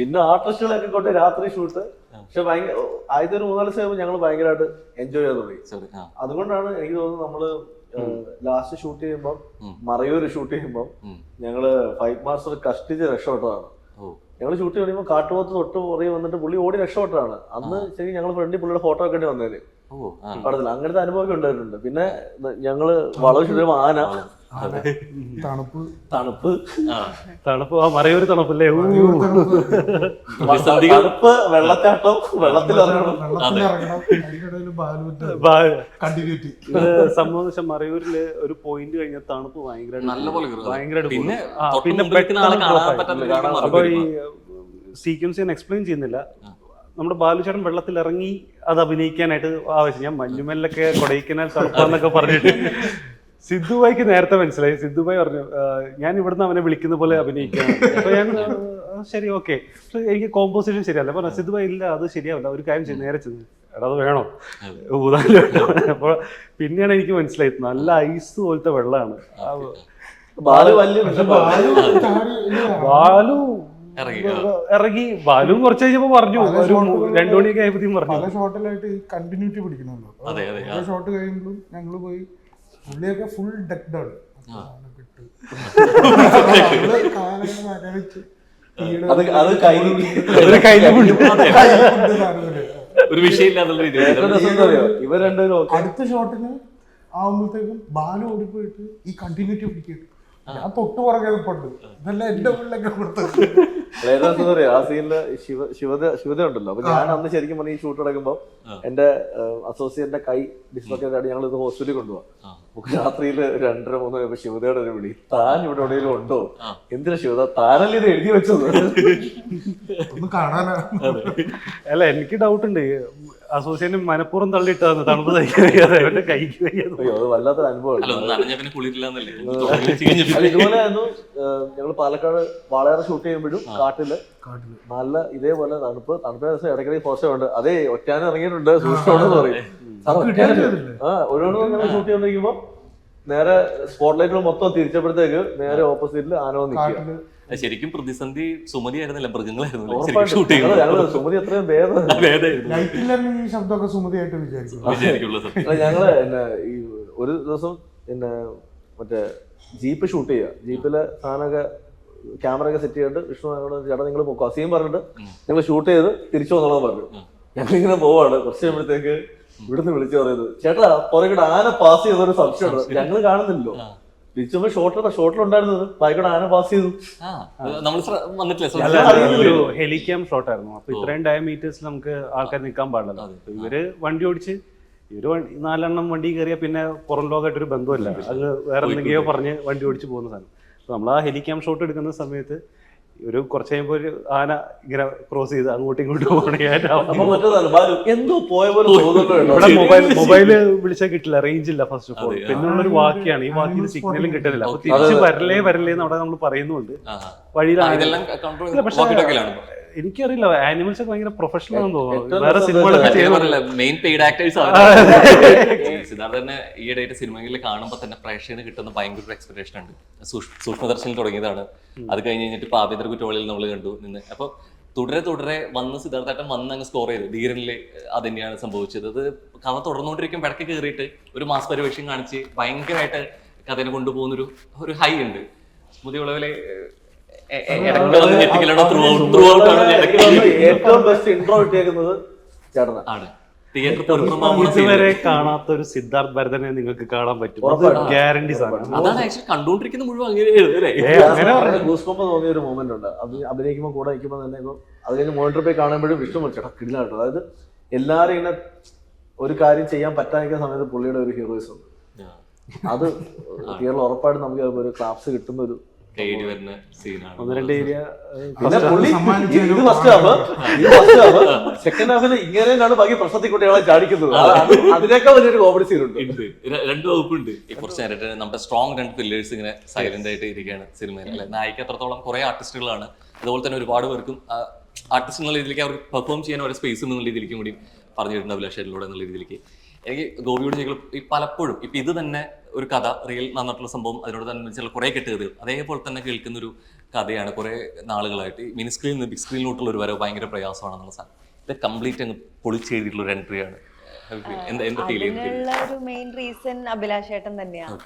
പിന്നെ ആർട്ടിസ്റ്റുകളൊക്കെ കൊണ്ട് രാത്രി ഷൂട്ട്. പക്ഷെ ഭയങ്കര ആദ്യത്തെ ഒരു 3-4 ദിവസം ഞങ്ങൾ ഭയങ്കരമായിട്ട് എൻജോയ് ചെയ്ത് തുടങ്ങി. അതുകൊണ്ടാണ് എനിക്ക് തോന്നുന്നത് നമ്മള് ലാസ്റ്റ് ഷൂട്ട് ചെയ്യുമ്പോൾ, മറയൂര് ഷൂട്ട് ചെയ്യുമ്പോൾ ഞങ്ങള് ഫൈറ്റ് മാസ്റ്റർ കഷ്ടിച്ച് രക്ഷപ്പെട്ടതാണ്. ഞങ്ങൾ ഷൂട്ട് ചെയ്യുമ്പോൾ കാട്ടുപോത്ത് തൊട്ട് പുറകെ വന്നിട്ട് പുള്ളി ഓടി രക്ഷപ്പെട്ടതാണ്. അന്ന് ശരി ഞങ്ങൾ ഫ്രണ്ടിൽ പുള്ളിയുടെ ഫോട്ടോ ഒക്കെ വേണ്ടി വന്നേന് പടത്തിൽ. അങ്ങനത്തെ അനുഭവമൊക്കെ ഉണ്ടായിട്ടുണ്ട്. പിന്നെ ഞങ്ങള് വളവ് ഷൂട്ട് ചെയ്യുമ്പോൾ ആന, തണുപ്പ് തണുപ്പ് തണുപ്പ് ആ മറയൊരു തണുപ്പല്ലേ, തണുപ്പ്, വെള്ളച്ചാട്ടം, വെള്ളത്തിൽ സംബന്ധിച്ച മറയൂരില് ഒരു പോയിന്റ് കഴിഞ്ഞ തണുപ്പ് ഭയങ്കര പിന്നെ അപ്പൊ ഈ സീക്വൻസ് ഞാൻ എക്സ്പ്ലെയിൻ ചെയ്യുന്നില്ല. നമ്മുടെ ബാലുചേട്ടൻ വെള്ളത്തിൽ ഇറങ്ങി അത് അഭിനയിക്കാനായിട്ട് ആവശ്യം. ഞാൻ മഞ്ഞുമല്ലൊക്കെ കൊടൈക്കനാൽ തണുപ്പാന്നൊക്കെ പറഞ്ഞിട്ട് സിദ്ധുബായിക്ക് നേരത്തെ മനസ്സിലായി. സിദ്ധുബായി പറഞ്ഞു ഞാൻ ഇവിടുന്ന് അവനെ വിളിക്കുന്ന പോലെ അഭിനയിക്കാം. അപ്പൊ ഞാൻ ശരി ഓക്കെ, പക്ഷെ എനിക്ക് കോമ്പോസിഷൻ ശരിയല്ല. പറഞ്ഞ സിദ്ധുബായി ഇല്ല അത് ശരിയാവില്ല, ഒരു കാര്യം ചെയ്ത് നേരെ ചെന്ന് എടാ അത് വേണോ ഊതാലോ. അപ്പൊ പിന്നെയാണ് എനിക്ക് മനസ്സിലായത് നല്ല ഐസ് പോലത്തെ വെള്ളമാണ്. ബാലു ഇറങ്ങി, ബാലും കുറച്ച് കഴിഞ്ഞപ്പോ പറഞ്ഞു, ഒരു 2 മണിയൊക്കെ ആയപ്പോഴത്തേക്കും പറഞ്ഞു. പല ഷോട്ടിലായിട്ട് കണ്ടിന്യൂറ്റി പിടിക്കുന്നുണ്ടോ, ഓരോ ഷോട്ട് കഴിയുമ്പോഴും ഞങ്ങള് പോയി പുള്ളിയൊക്കെ ഫുൾ ഡെക്ഡാണ്. ഇവർ രണ്ടുപേരും അടുത്ത ഷോട്ടിന് ആവുമ്പോഴത്തേക്കും ബാലു ഓടിപ്പോയിട്ട് ഈ കണ്ടിന്യൂറ്റി പിടിക്കും. ഞാൻ തൊട്ട് പുറകെ നിൽപ്പുണ്ട്. ഇതെല്ലാം എന്റെ ഉള്ളിലൊക്കെ കൊടുത്തത്. ആ സീനില് ശിവത ഉണ്ടല്ലോ. അപ്പൊ ഞാൻ അന്ന് ശരിക്കും പറഞ്ഞ ഈ ഷൂട്ട് നടക്കുമ്പോ എന്റെ അസോസിയേറ്റിന്റെ കൈ ഡിസ്ലൊക്കേറ്റ് ആയിട്ട് ഞങ്ങൾ ഇത് ഹോസ്പിറ്റലിൽ കൊണ്ടുപോകാം. രാത്രിയിൽ 2-3 ശിവതയുടെ ഒരു വിളി, താൻ ഇവിടെ എവിടെയെങ്കിലും ഉണ്ടോ, എന്തിനാ ശിവത താനല്ലേ ഇത് എഴുതി വെച്ചത് ഒന്ന് കാണാനാ. അല്ല എനിക്ക് ഡൗട്ട് ഉണ്ട്, അസോസിയേഷൻ മനഃപൂർവ്വം തള്ളിയിട്ടാണ് തണുപ്പ് തയ്ക്കാതെ അവന്റെ കൈക്ക് വയ്യാതെ. അത് വല്ലാത്തൊരു അനുഭവമാണ്. ഇതുപോലെ ആയിരുന്നു ഞങ്ങൾ പാലക്കാട് വാളയാർ ഷൂട്ട് ചെയ്യുമ്പോഴും കാട്ടില് നല്ല ഇതേപോലെ തണുപ്പ് ദിവസം ഇടയ്ക്കിടയ്ക്ക് ഫോർസ് ഉണ്ട്. അതേ ഒറ്റാനും ഇറങ്ങിയിട്ടുണ്ട് സൂക്ഷിച്ചോണെന്ന് പറയും. ഒരു ഞങ്ങൾ ഷൂട്ട് ചെയ്തോണ്ടിരിക്കുമ്പോ നേരെ സ്പോട്ട് ലൈറ്റുകൾ മൊത്തം തിരിച്ചപ്പോഴത്തേക്ക് നേരെ ഓപ്പോസിറ്റിൽ ആന നിൽക്കുക. ശരിക്കും പ്രതിസന്ധി സുമതി ആയിരുന്നില്ല, മൃഗങ്ങളായിരുന്നു. സുമതി എത്രയും ഭേദം. ശബ്ദമൊക്കെ സുമതിയായിട്ട് ഞങ്ങള് ഈ ഒരു ദിവസം പിന്നെ മറ്റേ ജീപ്പ് ഷൂട്ട് ചെയ്യുക. ജീപ്പിലെ സാധനമൊക്കെ ക്യാമറ ഒക്കെ സെറ്റ് ചെയ്തിട്ട് വിഷ്ണു ചേട്ടാ നിങ്ങൾ പോക്കോ അസീം പറഞ്ഞിട്ട് ഞങ്ങൾ ഷൂട്ട് ചെയ്ത് തിരിച്ചു വന്നോളാൻ പറഞ്ഞു. ഞങ്ങളിങ്ങനെ പോവാണ്. കുറച്ച് കഴിയുമ്പോഴത്തേക്ക് ഇവിടുന്ന് വിളിച്ചു പറയുന്നത്, ചേട്ടാ പുറകെ ആന പാസ് ചെയ്തൊരു സംശയമുണ്ട്. ഞങ്ങൾ കാണുന്നില്ലല്ലോ. തിരിച്ചുമ്പോ ഷോട്ടിലുണ്ടായിരുന്നത് ബൈക്കോട് ആന പാസ് ചെയ്തു. ഹെലിക്യാം ഷോട്ട് ആയിരുന്നു. അപ്പൊ ഇത്രയും ഡയമീറ്റേഴ്സിൽ നമുക്ക് ആൾക്കാർ നിൽക്കാൻ പാടില്ല. ഇവര് വണ്ടി ഓടിച്ച് ഇവര് 4 എണ്ണം വണ്ടി കയറിയാൽ പിന്നെ പുറം ലോകമായിട്ടൊരു ബന്ധമില്ല. അത് വേറെ എന്തെങ്കിലോ പറഞ്ഞ് വണ്ടി ഓടിച്ച് പോകുന്ന സാധനം. അപ്പൊ നമ്മൾ ആ ഹെലിക്യാം ഷോട്ട് എടുക്കുന്ന സമയത്ത് ഒരു കുറച്ച് കഴിയുമ്പോൾ ഒരു ആന ഇങ്ങനെ ക്രോസ് ചെയ്ത് അങ്ങോട്ടും ഇങ്ങോട്ടും മൊബൈല് വിളിച്ചാൽ കിട്ടില്ല, റേഞ്ച് ഇല്ല ഫസ്റ്റ് ഓഫ് ഓൾ. പിന്നെ ഉള്ളൊരു വാക്കിയാണ്, ഈ വാക്കിന് സിഗ്നലും കിട്ടുന്നില്ല. അപ്പൊ തിരിച്ച് വരലേ എന്ന് അവിടെ നമ്മൾ പറയുന്നുണ്ട്. വഴിയിൽ എനിക്കറിയില്ല, ആനിമൽസ് ഒക്കെ ഭയങ്കര പ്രൊഫഷണൽ ആണെന്ന് തോന്നുന്നു. വേറെ സിനിമകളൊക്കെ സിദ്ധാർത്ഥനെ ഈയിടെയായിട്ട് സിനിമകളിൽ കാണുമ്പോൾ തന്നെ പ്രേക്ഷകന് കിട്ടുന്ന ഭയങ്കര എക്സ്പെക്ടേഷൻ ഉണ്ട്. സൂക്ഷ്മദർശനിൽ തുടങ്ങിയതാണ്, അത് കഴിഞ്ഞിട്ട് ഇപ്പൊ ആഭ്യന്തര കുറ്റവാളിയിൽ നമ്മൾ കണ്ടു നിന്ന്. അപ്പൊ തുടരെ വന്ന് സിദ്ധാർത്ഥേട്ടൻ വന്ന് അങ്ങ് സ്കോർ ചെയ്തു. ധീരനില് അത് തന്നെയാണ് സംഭവിച്ചത്. അത് കഥ തുടർന്നുകൊണ്ടിരിക്കും, ഇടയ്ക്ക് കയറിയിട്ട് ഒരു മാസ് പരിവേഷം കാണിച്ച് ഭയങ്കരമായിട്ട് കഥനെ കൊണ്ടുപോകുന്നൊരു ഹൈ ഉണ്ട്. സ്മൃതി ഉളവിലെ ഇടയ്ക്ക് വന്ന് ഞെട്ടിക്കലാണ് ത്രൂ ഔട്ട് ആണ് ഇടയ്ക്ക് ഏറ്റവും ബെസ്റ്റ് ഇൻട്രോ ഇട്ടേക്കുന്നത് ചേട്ടനാ. ആണ് തിയേറ്റർ പുറത്തുമാകുന്ന ഇതുവരെ കാണാത്ത ഒരു സിദ്ധാർത്ഥ് ഭരതനെ നിങ്ങൾക്ക് കാണാൻ പറ്റും. ഗ്യാരണ്ടി സാധനം. അതാണ് ആക്ച്വലി കണ്ടുകൊണ്ടിരിക്കുന്ന മുഴുവൻ അങ്ങനെയാണ് അല്ലേ? അങ്ങനെ ഗൂസ്ബംപ് തോന്നിയ ഒരു മൊമെന്റ് ഉണ്ട്. അഭിനയിക്കുമ്പോൾ കൂടെ നിൽക്കുമ്പോൾ തന്നെ ഇപ്പൊ അത് കഴിഞ്ഞ് മോണിറ്റർ പോയി കാണുമ്പോഴും വിഷ്ണു വിളിച്ചേട്ടാ കിടിലാട്ടോ. അതായത് എല്ലാരും ഇങ്ങനെ ഒരു കാര്യം ചെയ്യാൻ പറ്റാതിരിക്കുന്ന സമയത്ത് പുള്ളിയുടെ ഒരു ഹീറോയിസം ഉണ്ട്. അത് തിയേറ്ററിൽ ഉറപ്പായിട്ടും നമുക്ക് ഒരു ക്ലാപ്സ് കിട്ടുന്ന ഒരു തേടി വരുന്ന സീനാണ്. 1-2 ഏരിയ പിന്നെ പുള്ളി ഇത് ഫസ്റ്റ് ഹാഫ് സെക്കൻഡ് ഹാഫിൽ ഇങ്ങനെയാണ് ബാക്കി പ്രശ്നത്തിൽ കുട്ടികളെ ചാടിക്കുന്നത്. അതിനേക്കാൾ വലിയൊരു കോമഡി സീൻ ഉണ്ട്. രണ്ട് വകുപ്പുണ്ട്. കുറച്ച് നേരത്തെ നമ്മുടെ സ്ട്രോങ് 2 പില്ലേഴ്സ് ഇങ്ങനെ സൈലന്റ് ആയിട്ട് ഇരിക്കുകയാണ് സിനിമയിൽ അല്ലെ. നായിക എത്രത്തോളം കുറെ ആർട്ടിസ്റ്റുകളാണ്, അതുപോലെ തന്നെ ഒരുപാട് പേർക്കും ആർട്ടിസ്റ്റ് എന്നുള്ള രീതിയിലേക്ക് അവർക്ക് പെർഫോം ചെയ്യാൻ ഒരു സ്പേസ് എന്നുള്ള രീതിയിലേക്കും കൂടി പറഞ്ഞിട്ടുണ്ട് അഭിലാഷയിലൂടെ എന്നുള്ള രീതിയിലേക്ക്. എനിക്ക് ഗോപിയോട് ചെയ്യുമ്പോൾ ഈ പലപ്പോഴും ഇപ്പം ഇത് തന്നെ ഒരു കഥ റിയൽ നടന്നിട്ടുള്ള സംഭവം, അതിനോട് തന്നെ ചില കുറേ കെട്ടുകഥകൾ അതേപോലെ തന്നെ കേൾക്കുന്ന ഒരു കഥയാണ്. കുറേ നാളുകളായിട്ട് ഈ മിനി സ്ക്രീനിൽ നിന്ന് ബിഗ് സ്ക്രീനിലോട്ടുള്ള ഒരു വരവ് ഭയങ്കര പ്രയാസമാണെന്നുള്ള സാധനം ഇത് കംപ്ലീറ്റ് അങ്ങ് പൊളിച്ചെഴുതിയിട്ടുള്ള ഒരു എൻട്രിയാണ്. എന്താ ഫീൽ ചെയ്യുന്നത്? ഒരു മെയിൻ റീസൺ അഭിലാഷേട്ടൻ തന്നെയാണ്.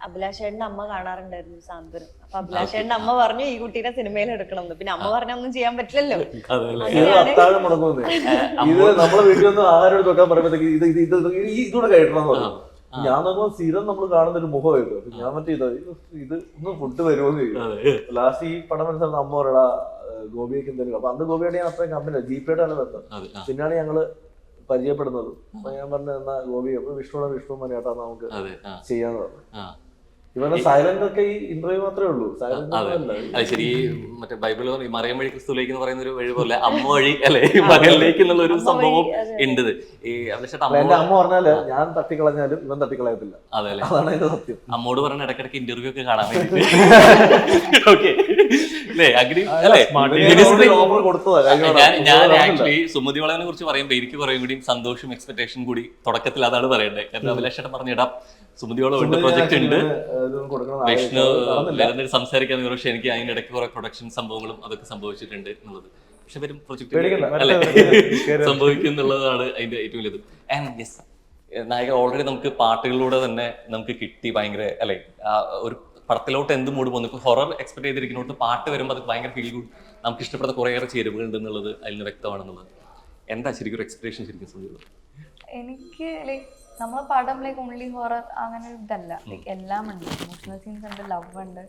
അഭിലാഷേട്ടന്റെ അമ്മ കാണാറുണ്ടായിരുന്നു സാന്ത്വനം. അപ്പൊ അഭിലാഷേട്ടന്റെ അമ്മ പറഞ്ഞു ഈ കുട്ടീനെ സിനിമയിൽ എടുക്കണം. പിന്നെ അമ്മ പറഞ്ഞ ഒന്നും ചെയ്യാൻ പറ്റില്ലല്ലോ. അത്താഴം മുടങ്ങുന്നേ ഇത് നമ്മളെ വീട്ടിൽ നിന്ന് ആഹാരം തൊക്കാൻ പറയുമ്പോഴത്തേക്ക് ഇതൂടെ കഴിക്കണം പറഞ്ഞു. ഞാൻ നോക്കുമ്പോൾ സ്ഥിരം നമ്മൾ കാണുന്ന ഒരു മുഖമായിരുന്നു. ഞാൻ മറ്റേ ഇത് ഒന്ന് ഫുഡ് വരുമോന്ന് ചോദിക്കും. ലാസ്റ്റ് ഈ പടം മനസ്സിലാക്കുന്ന അമ്മ പറയടാ ഗോപിയൊക്കെ എന്തെങ്കിലും. അപ്പൊ അന്ന് ഗോപിയുടെ ഞാൻ അത്രയും കമ്പനി ജിപേയുടെ ആണ് ബന്ധം. പിന്നാണ് ഞങ്ങള് പരിചയപ്പെടുന്നത്. അപ്പൊ ഞാൻ പറഞ്ഞു എന്നാ ഗോപി അപ്പൊ വിഷ്ണു മണിയാട്ടാ നമുക്ക് ചെയ്യാന്ന് പറഞ്ഞു. ഇവരുടെ സൈലന്റ് ഒക്കെ ഈ ഇന്റർവ്യൂ മാത്രമേ ഉള്ളൂ. അതെ ശരി. മറ്റേ ബൈബിൾ മറിയം വഴി ക്രിസ്തുലേക്ക് എന്ന് പറയുന്ന ഒരു വഴി പോലെ അമ്മ വഴി അല്ലെ മകനിലേക്ക് എന്നുള്ള ഒരു സംഭവം ഉണ്ട്. ഈ എന്റെ അമ്മ പറഞ്ഞാല് ഞാൻ തട്ടിക്കളഞ്ഞാലും ഇവൻ തട്ടിക്കളയത്തില്ല. അതെ അല്ലെ, അതാണ് അതിന്റെ സത്യം. അമ്മോട് പറഞ്ഞ ഇടയ്ക്കിടയ്ക്ക് ഇന്റർവ്യൂ ഒക്കെ കാണാൻ വേണ്ടി ഞാൻ ആക്ച്വലി സുമതി വളവിനെ കുറിച്ച് പറയുമ്പോൾ എനിക്ക് കുറേ കൂടി സന്തോഷം എക്സ്പെക്ടേഷൻ കൂടി തുടക്കത്തിൽ അതാണ് പറയേണ്ടത്. കാരണം അഭിലാഷേട്ടൻ പറഞ്ഞിടാം സുമതിയോളം ഉണ്ട്, പ്രൊജക്ട് ഉണ്ട്, വിഷ്ണു വേറെ സംസാരിക്കാൻ. പക്ഷെ എനിക്ക് അതിന്റെ ഇടയ്ക്ക് കുറെ പ്രൊഡക്ഷൻ സംഭവങ്ങളും അതൊക്കെ സംഭവിച്ചിട്ടുണ്ട് എന്നുള്ളത്. പക്ഷെ വരും പ്രൊജക്ട് അല്ലെ സംഭവിക്കും എന്നുള്ളതാണ് അതിന്റെ ഏറ്റവും വലുത്. ആൻഡ് യെസ്, നായിക ഓൾറെഡി നമുക്ക് പാട്ടുകളിലൂടെ തന്നെ നമുക്ക് കിട്ടി ഭയങ്കര അല്ലെ. ഒരു പടത്തിലോട്ട് എന്ത് മൂഡ് പോകുന്നു. ഇപ്പൊ ഹൊറർ എക്സ്പെക്ട് ചെയ്തിരിക്കുന്നോട്ട് പാട്ട് വരുമ്പോൾ അത് ഭയങ്കര ഫീൽ ഗുഡ്, നമുക്ക് ഇഷ്ടപ്പെടുന്ന കുറേയേറെ ചേരുവകൾ ഉണ്ട് എന്നുള്ളത് അതിൽ നിന്ന് വ്യക്തമാണെന്നുള്ളത്. എന്താ ശരിക്കും ഒരു എക്സ്പെക്ടേഷൻ ശരിക്കും സുമതി? എനിക്ക് ലൈക്ക് നമ്മളെ പടം ലൈക്ക് ഓൺലി ഹൊറർ അങ്ങനെ ഇതല്ല. ലൈക്ക് എല്ലാം ഉണ്ട്. ഇമോഷണൽ സീൻസ് ഉണ്ട്, ലവ് ഉണ്ട്,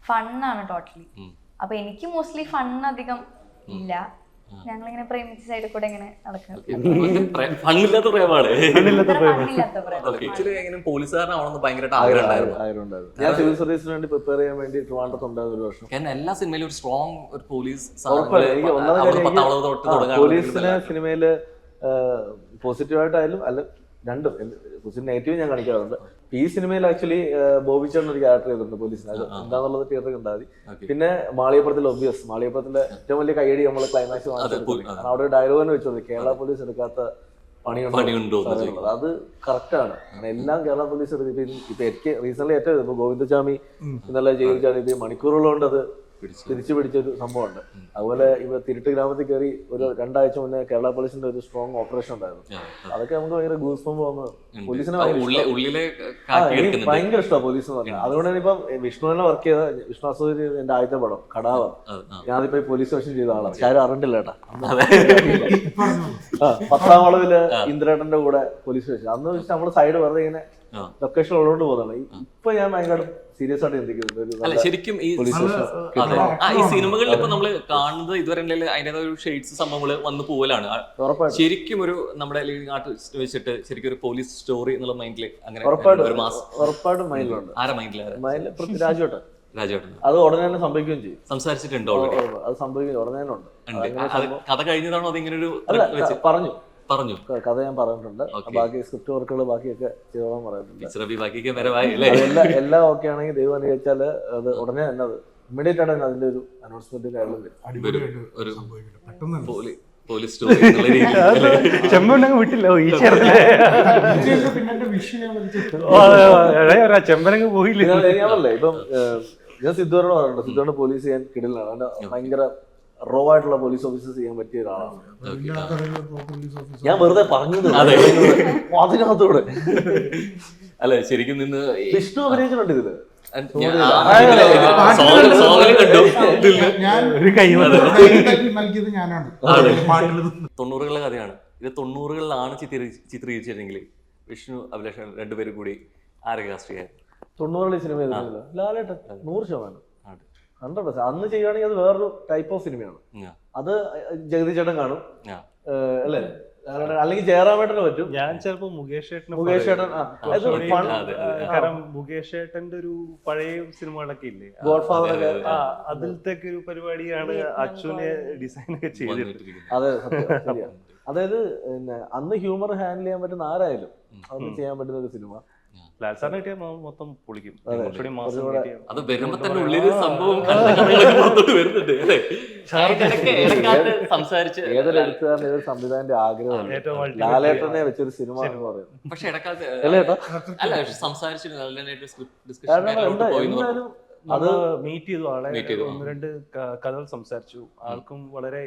ഫണ്ണാണ് ടോട്ടലി. അപ്പൊ എനിക്ക് മോസ്റ്റ്ലി ഫൺ അധികം ഇല്ല. ഞങ്ങളിങ്ങനെ പ്രേമിച്ച സൈഡിൽ കൂടെ ഇങ്ങനെ നടക്കാം. പോലീസുകാരനാവണമെന്ന് ഭയങ്കരമായിട്ട് ആഗ്രഹമുണ്ടായിരുന്നു. ഞാൻ സിവിൽ സർവീസിന് വേണ്ടി പ്രിപ്പയർ ചെയ്യാൻ വേണ്ടി ട്രിവാൻഡ്രത്തുണ്ടായിരുന്നു ഒരു വർഷം. കാരണം എല്ലാ സിനിമയിലും ഒരു സ്ട്രോങ് ഒരു പോലീസ് പോലീസിന് സിനിമയില് പോസിറ്റീവായിട്ടായാലും അല്ല രണ്ടും നെഗറ്റീവ് ഞാൻ കാണിക്കാറുണ്ട്. ഈ സിനിമയിൽ ആക്ച്വലി ബോബി ചേട്ടൻ ഒരു ക്യാരക്ടർ ചെയ്തിട്ടുണ്ട് പോലീസിന്. അത് എന്താന്നുള്ളത് തിയേറ്ററിൽ കണ്ടാൽ മതി. പിന്നെ മാളികപ്പുറത്തിലെ ഒബ്വിയസ് മാളികപ്പുറത്തിലെ ഏറ്റവും വലിയ കയ്യടി നമ്മൾ ക്ലൈമാക്സ് കാരണം അവിടെ ഡയലോഗ് തന്നെ വെച്ചത് കേരള പോലീസ് എടുക്കാത്ത പണിയുണ്ടോ. അത് കറക്റ്റാണ്. അങ്ങനെ എല്ലാം കേരള പോലീസ് എടുക്കും. ഇപ്പൊ എനിക്ക് റീസെന്റ് ഏറ്റവും ഇപ്പൊ ഗോവിന്ദസ്വാമി ഇന്നലെ ജയിൽ ചാടി മണിക്കൂറുകളുകൊണ്ട് അത് തിരിച്ചു പിടിച്ചൊരു സംഭവമുണ്ട്. അതുപോലെ ഇവ തിരുട്ട് ഗ്രാമത്തിൽ കയറി ഒരു 2 ആഴ്ച മുന്നേ കേരള പോലീസിന്റെ ഒരു സ്ട്രോങ് ഓപ്പറേഷൻ ഉണ്ടായിരുന്നു. അതൊക്കെ നമുക്ക് ഭയങ്കര ഗൂസ്ബംപ് വന്ന് പോലീസിനെ ഭയങ്കര ഇഷ്ടമാണ് പോലീസ് എന്ന് പറഞ്ഞാൽ. അതുകൊണ്ട് തന്നെ ഇപ്പം വിഷ്ണു തന്നെ വർക്ക് ചെയ്ത വിഷ്ണു അസൂരി എന്റെ ആദ്യത്തെ പടം കടാവ. ഞാനിപ്പോ പോലീസ് സ്റ്റേഷൻ ചെയ്ത ആളാണ്. ആരും അറിഞ്ഞില്ല കേട്ടാ. 10ാം വളവില് ഇന്ദ്രേട്ടന്റെ കൂടെ പോലീസ് സ്റ്റേഷൻ. അന്ന് വെച്ചാൽ നമ്മള് സൈഡ് വെറുതെ ഇങ്ങനെ ലൊക്കേഷൻ ഉള്ളതുകൊണ്ട് പോകുന്നതാണ്. ഇപ്പൊ ഞാൻ ഭയങ്കര സീരിയസ് ആയിട്ട് ചിന്തിക്കുന്നത് ശരിക്കും ഈ സിനിമകളിൽ ഇപ്പൊ നമ്മള് കാണുന്നത് ഇതുവരെ അതിന്റെ ഒരു ഷെയ്ഡ്സ് സംഭവങ്ങൾ വന്നു പോകലാണ്. ശരിക്കും ഒരു നമ്മുടെ ആർട്ടിസ്റ്റ് വെച്ചിട്ട് ശരിക്കും ഒരു പോലീസ് സ്റ്റോറി എന്നുള്ള മൈൻഡില് അങ്ങനെ ഉറപ്പായിട്ടും മൈൻഡിലുണ്ട്. ആരാ മൈൻഡില്? രാജുവേട്ടൻ. അത് ഉടനെ തന്നെ സംഭവിക്കുകയും ചെയ്യും. സംസാരിച്ചിട്ടുണ്ടോ? അത് സംഭവിക്കും ഉടനെ തന്നെ ഉണ്ട്. കഥ കഴിഞ്ഞതാണോ അതിങ്ങനെ ഒരു പറഞ്ഞു കഥ ഞാൻ പറഞ്ഞിട്ടുണ്ട്. ബാക്കി സ്ക്രിപ്റ്റ് വർക്കുകൾ ബാക്കിയൊക്കെ ചെയ്തോളാൻ പറഞ്ഞിട്ടുണ്ട്. എല്ലാം ഓക്കെ ആണെങ്കിൽ ദൈവം അനുകരിച്ചാല് അത് ഉടനെ തന്നെ അത് ഇമ്മീഡിയറ്റ് ആണ് അതിന്റെ ഒരു അനൗൺസ്മെന്റ് കാര്യങ്ങളും ചെമ്പനങ്ങ് പോയില്ലേ. ഞാനല്ലേ ഇപ്പം ഞാൻ സിദ്ധുവിനോട് പറഞ്ഞിട്ടുണ്ട്. സിദ്ധുവിന്റെ പോലീസ് ചെയ്യാൻ കിടിലാണ്. ഭയങ്കര റോ ആയിട്ടുള്ള പോലീസ് ഓഫീസേഴ്സ് ചെയ്യാൻ പറ്റിയ ഒരാളാണ്. ഞാൻ വെറുതെ പറഞ്ഞത് അതിനകത്തൂടെ അല്ലെ ശരിക്കും നിന്ന് വിഷ്ണു അഭിനയിച്ചിട്ടുണ്ട് ഇതില്. ഞാൻ ഒരു കൈ നൽകിയത് ഞാനാണ്. 90കളിലെ കഥയാണ് ഇത്. 90കളിലാണ് ചിത്രീകരിച്ചിരുന്നെങ്കിൽ വിഷ്ണു അഭിലാഷ് രണ്ടുപേരും കൂടി ആരെ കാസ്റ്റ് ചെയ്യായിരുന്നു? 90കളിൽ സിനിമ ചെയ്തിട്ടില്ല ലാലേട്ടൻ 100%. 100%. അന്ന് ചെയ്യുകയാണെങ്കിൽ അത് വേറൊരു ടൈപ്പ് ഓഫ് സിനിമയാണ്. അത് ജഗതി ചേട്ടൻ കാണും അല്ലേ, അല്ലെങ്കിൽ ജയറാമേട്ടന് പറ്റും. ഞാൻ ചിലപ്പോ മുകേഷ് ചേട്ടൻ കാരണം മുകേഷ് ചേട്ടന്റെ ഒരു പഴയ സിനിമകളൊക്കെ ഇല്ലേ, ഗോഡ്ഫാദറൊക്കെ അതിലത്തെ ഒരു പരിപാടിയാണ് അച്ഛനെ ഡിസൈൻ ഒക്കെ ചെയ്തിട്ട്. അതെ ശരിയാ. അതായത് പിന്നെ അന്ന് ഹ്യൂമർ ഹാൻഡിൽ ചെയ്യാൻ പറ്റുന്ന ആരായാലും അതൊക്കെ ചെയ്യാൻ പറ്റുന്ന ഒരു സിനിമ. ലാൽസാറിനെ കിട്ടിയാൽ മൊത്തം പൊളിക്കും. അത് വരുമ്പോ തന്നെ ഉള്ളിൽ സംഭവം വരുന്നുണ്ട് അല്ലേ? സംസാരിച്ച് ഏതൊരു എഴുത്തുകാരൻ ഏതൊരു സംവിധാനത്തിന്റെ ആഗ്രഹമാണ് ലാലേട്ടനെ വെച്ചൊരു സിനിമ എന്ന് പറയുന്നത്. പക്ഷെ ഇടക്കാലത്ത് അല്ലേ ഏട്ടാ? അല്ല സംസാരിച്ചിട്ട് എന്തായാലും അത് മീറ്റ് ചെയ്തു ആളെ, 1-2 കഥകൾ സംസാരിച്ചു. ആൾക്കും വളരെ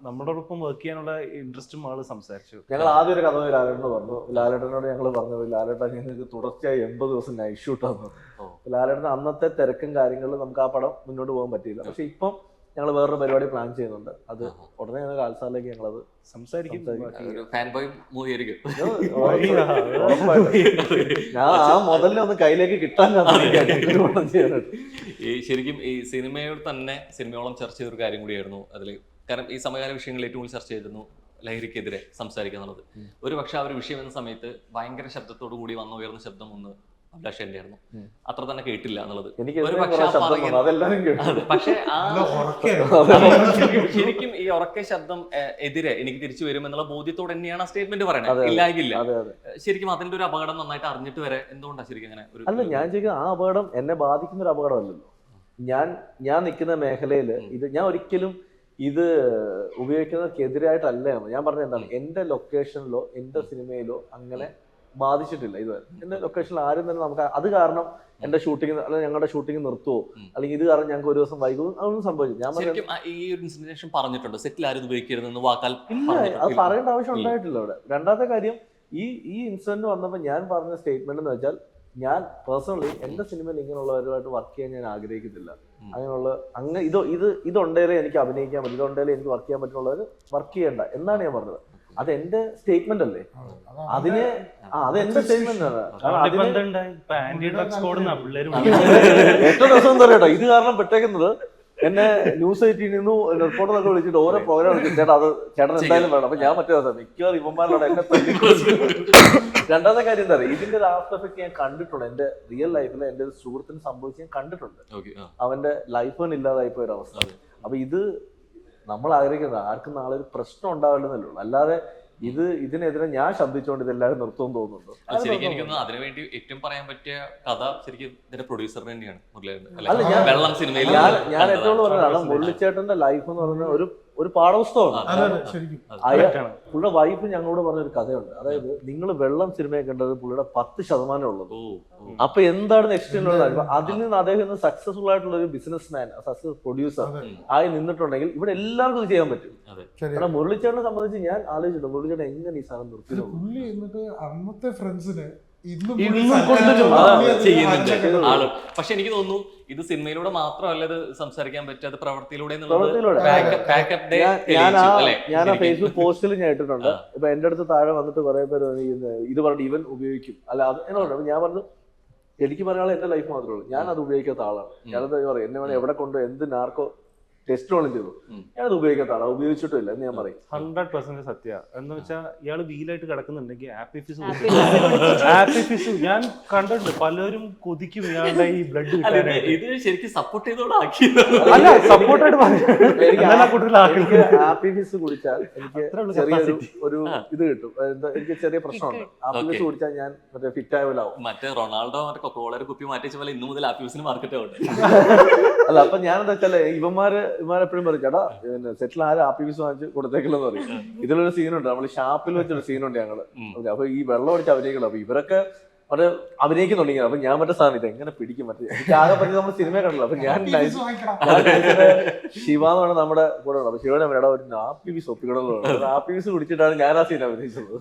നമ്മളോടൊപ്പം വർക്ക് ചെയ്യാനുള്ള ഇൻട്രസ്റ്റും ആള് സംസാരിച്ചു. ഞങ്ങൾ ആദ്യം ഒരു കഥ ലാലേട്ടനോട് പറഞ്ഞു. ലാലേട്ടനോട് ഞങ്ങൾ പറഞ്ഞത് ലാലേട്ടൻ ഞങ്ങൾക്ക് തുടർച്ചയായി 80 ദിവസം നൈറ്റ് ഷൂട്ടാന്ന് പറഞ്ഞു. ലാലേട്ടൻ അന്നത്തെ തിരക്കും കാര്യങ്ങളിലും നമുക്ക് ആ പടം മുന്നോട്ട് പോകാൻ പറ്റിയില്ല. പക്ഷെ ഇപ്പം ഞങ്ങൾ വേറൊരു പരിപാടി പ്ലാൻ ചെയ്യുന്നുണ്ട്. അത് ഉടനെ ഞങ്ങൾ കാൽസാറിലേക്ക് ഞങ്ങളത് സംസാരിക്കും. ഞാൻ ആ മുതലിനെ ഒന്ന് കയ്യിലേക്ക് കിട്ടാൻ ശരിക്കും ഈ സിനിമയോട് തന്നെ സിനിമയോളം ചർച്ച ചെയ്തൊരു കാര്യം കൂടിയായിരുന്നു അതില്. കാരണം ഈ സമകാല വിഷയങ്ങൾ ഏറ്റവും കൂടുതൽ ചർച്ച ചെയ്തിരുന്നു ലഹരിക്കെതിരെ സംസാരിക്കുക എന്നുള്ളത്. ഒരു പക്ഷെ ആ ഒരു വിഷയം എന്ന സമയത്ത് ഭയങ്കര ശബ്ദത്തോടു കൂടി വന്നു ഉയർന്ന ശബ്ദം ഒന്ന് അഭിലാഷന്റെ ആയിരുന്നു. അത്ര തന്നെ കേട്ടില്ല എന്നുള്ളത്. പക്ഷെ ശരിക്കും ഈ ഉറക്കെ ശബ്ദം എതിരെ എനിക്ക് തിരിച്ചു വരും എന്നുള്ള ബോധ്യത്തോടെ തന്നെയാണ് ആ സ്റ്റേറ്റ്മെന്റ് പറയുന്നത്. ഇല്ലാകില്ല. ശരിക്കും അതിന്റെ ഒരു അപകടം നന്നായിട്ട് അറിഞ്ഞിട്ട് വരെ എന്തുകൊണ്ടാണ് ശരിക്കും അങ്ങനെ ഒരു? അല്ല, ഞാൻ ചോദിക്കുന്നത് ആ അപകടം എന്നെ ബാധിക്കുന്ന ഒരു അപകടമല്ലല്ലോ. ഞാൻ നിൽക്കുന്ന മേഖലയിൽ ഇത് ഞാൻ ഒരിക്കലും ഇത് ഉപയോഗിക്കുന്നവർക്കെതിരായിട്ടല്ല. ഞാൻ പറഞ്ഞത് എന്താണ്, എന്റെ ലൊക്കേഷനിലോ എന്റെ സിനിമയിലോ അങ്ങനെ ബാധിച്ചിട്ടില്ല ഇതുവരെ. എന്റെ ലൊക്കേഷനിൽ ആരും തന്നെ നമുക്ക് അത് കാരണം എന്റെ ഷൂട്ടിംഗ് അല്ലെങ്കിൽ ഞങ്ങളുടെ ഷൂട്ടിംഗ് നിർത്തുവോ അല്ലെങ്കിൽ ഇത് കാരണം ഞങ്ങൾക്ക് ഒരു ദിവസം വൈകും അതൊന്നും സംഭവിച്ചു. ഞാൻ പറഞ്ഞിട്ടുണ്ട് സെറ്റിൽ ആരും ഉപയോഗിക്കരുതെന്ന് വാക്കാൽ. അത് പറയേണ്ട ആവശ്യം ഉണ്ടായിട്ടില്ല അവിടെ. രണ്ടാമത്തെ കാര്യം, ഈ ഇൻസിഡന്റ് വന്നപ്പോൾ ഞാൻ പറഞ്ഞ സ്റ്റേറ്റ്മെന്റ് എന്ന് വെച്ചാൽ, ഞാൻ പേഴ്സണലി എന്റെ സിനിമയിൽ ഇങ്ങനെയുള്ളവരുമായിട്ട് വർക്ക് ചെയ്യാൻ ഞാൻ ആഗ്രഹിക്കുന്നില്ല. അങ്ങനെയുള്ള ഇതുണ്ടേലേ എനിക്ക് അഭിനയിക്കാൻ പറ്റും, ഇതുണ്ടേലേ എനിക്ക് വർക്ക് ചെയ്യാൻ പറ്റുന്നുള്ളവർ വർക്ക് ചെയ്യണ്ട എന്നാണ് ഞാൻ പറഞ്ഞത്. അത് എന്റെ സ്റ്റേറ്റ്മെന്റ് അല്ലേ, അതിന് അത് എന്റെ സ്റ്റേറ്റ്മെന്റ് ആണ്. ഏറ്റവും രസം എന്താ പറയുക, ഇത് കാരണം പെട്ടേക്കുന്നത് എന്നെ ന്യൂസ് 18 നിന്നു റിപ്പോർട്ടറൊക്കെ വിളിച്ചിട്ട് ഓരോ പ്രോഗ്രാം വിളിച്ചിട്ട് ചേട്ടാ അത് ചേട്ടൻ എന്തായാലും വേണം. അപ്പൊ ഞാൻ മറ്റേ ദിവസം മിക്കവാറും ഇവന്മാരോട് എന്നെ രണ്ടാമത്തെ കാര്യം എന്താ പറയുക, ഇതിന്റെ ഒരു ആഫ്റ്റർ എഫക്ട് ഞാൻ കണ്ടിട്ടുണ്ട്. എന്റെ റിയൽ ലൈഫിൽ എന്റെ ഒരു സുഹൃത്തിന് സംഭവിച്ച് ഞാൻ കണ്ടിട്ടുണ്ട്. അവന്റെ ലൈഫ് തന്നെ ഇല്ലാതായി പോയൊരു അവസ്ഥ. അപ്പൊ ഇത് നമ്മൾ ആഗ്രഹിക്കുന്നത് ആർക്കും നാളെ ഒരു പ്രശ്നം ഉണ്ടാവില്ലെന്നല്ലേ ഉള്ളൂ. അല്ലാതെ ഇതിനെതിരെ ഞാൻ ശബ്ദിച്ചുകൊണ്ട് ഇതെല്ലാവരും നിർത്തുമെന്ന് തോന്നുന്നുണ്ടോ? ശരിക്കും എനിക്കൊന്ന് അതിനുവേണ്ടി ഏറ്റവും പറയാൻ പറ്റിയ കഥ ശരിക്കും ഇതിന്റെ പ്രൊഡ്യൂസർ തന്നെയാണ് മുരളീധരൻ. ഞാൻ ഏറ്റവും പറഞ്ഞതാണ് മുരളിച്ചേട്ടന്റെ ലൈഫ് എന്ന് പറയുന്നത് ഒരു പാഠപുസ്തകമാണ്. പുള്ളിയുടെ വൈഫ് ഞങ്ങളോട് പറഞ്ഞൊരു കഥയുണ്ട്. അതായത് നിങ്ങൾ വെള്ളം സിനിമയെ കണ്ടത് പുള്ളിയുടെ 10% ഉള്ളത്. അപ്പൊ എന്താണ് നെക്സ്റ്റ് ഉള്ളത്? അതിൽ നിന്ന് അദ്ദേഹം സക്സസ്ഫുൾ ആയിട്ടുള്ള ഒരു ബിസിനസ് മാൻ, സക്സസ് പ്രൊഡ്യൂസർ ആയി നിന്നിട്ടുണ്ടെങ്കിൽ ഇവിടെ എല്ലാവർക്കും ചെയ്യാൻ പറ്റും. കാരണം മുരളിച്ചേട്ടനെ സംബന്ധിച്ച് ഞാൻ ആലോചിച്ചിട്ടുണ്ട്, മുരളിച്ചേട്ടൻ എങ്ങനെ ഈ സാധനം നിർത്തി. പുള്ളി എന്നിട്ട് അന്നത്തെ ഫ്രണ്ട്സിന് ആള്. പക്ഷെ എനിക്ക് തോന്നുന്നു ഇത് സിനിമയിലൂടെ മാത്രമല്ല ഇത് സംസാരിക്കാൻ പറ്റും, അത് പ്രവൃത്തിയിലൂടെ. ഞാൻ ആ ഫേസ്ബുക്ക് പോസ്റ്റിൽ ഞാൻ ഇട്ടിട്ടുണ്ട്. ഇപ്പൊ എന്റെ അടുത്ത് താഴെ വന്നിട്ട് കുറെ പേര് ഇത് പറഞ്ഞു ഇവൻ ഉപയോഗിക്കും അല്ല അത് എന്നോട്. ഞാൻ പറഞ്ഞു എനിക്ക് പറയാനുള്ള എന്റെ ലൈഫ് മാത്രമേ ഉള്ളൂ, ഞാൻ അത് ഉപയോഗിക്കാത്ത ആളാണ്. ഞാനത് പറയും എന്നെ വേണം എവിടെ കൊണ്ടോ എന്ത് നാർക്കോ ടെസ്റ്റ് ഓണം ചെയ്തു, ഞാനത് ഉപയോഗിക്കാത്ത ആളാണ്, ഉപയോഗിച്ചിട്ടില്ല എന്ന് ഞാൻ പറയും. 100% സത്യ. എന്ന് വെച്ചാൽ ഇയാള് വീലായിട്ട് കിടക്കുന്നുണ്ടെങ്കിൽ ആപ്പി ഫിസ് ഞാൻ കണ്ടിട്ടുണ്ട്. പലരും കൊതിക്കും ഇയാളുടെ ഈ ബ്ലഡ് ഇത് ശരിക്കും സപ്പോർട്ട് ചെയ്തോടെ ആപ്പി ഫിസ് കുടിച്ചാൽ എനിക്ക് ചെറിയൊരു ഇത് കിട്ടും. എനിക്ക് ചെറിയ പ്രശ്നമുണ്ട്. ആപ്പി ഫിസ് കുടിച്ചാൽ ഞാൻ മറ്റേ ഫിറ്റ് ആയ പോലെ ആവും. മറ്റേ റൊണാൾഡോ മറ്റേ കൊക്കോളയുടെ കുപ്പി മാറ്റിച്ച പോലെ ഇന്നു മുതൽ ആപ്പി ഫിസിന് മാർക്കറ്റ് ആവട്ടെ. അല്ല, അപ്പൊ ഞാൻ എന്താ വെച്ചാൽ ഇവന്മാരെപ്പോഴും പറയും ചേട്ടാ സെറ്റിൽ ആരും ആപ്പി ഫിസ് വാങ്ങിച്ച് കൊടുത്തേക്കില്ലെന്ന് പറയും. ഇതിലൊരു സീനുണ്ട്, നമ്മൾ ഷാപ്പിൽ വെച്ചൊരു സീനുണ്ട് ഞങ്ങള്. അപ്പൊ ഈ വെള്ളം അടിച്ച് അഭിനയിക്കണം. അപ്പൊ ഇവരൊക്കെ മറ്റേ അഭിനയിക്കുന്നുണ്ടെങ്കിൽ അപ്പൊ ഞാൻ മറ്റേ സാധനം ഇത് എങ്ങനെ പിടിക്കും, മറ്റേ എനിക്ക് ആകെ പറ്റി നമ്മൾ സിനിമ കണ്ടല്ലോ. അപ്പൊ ഞാൻ ശിവ എന്ന് പറഞ്ഞാൽ നമ്മുടെ കൂടെ ഉണ്ട്. അപ്പൊ ശിവനെ വേടാ ഒരു ആപ്പി ഫിസ് ഒപ്പിക്കണം. ആപ്പി ഫിസ് കുടിച്ചിട്ടാണ് ഞാൻ ആ സീൻ അഭിനയിച്ചത്.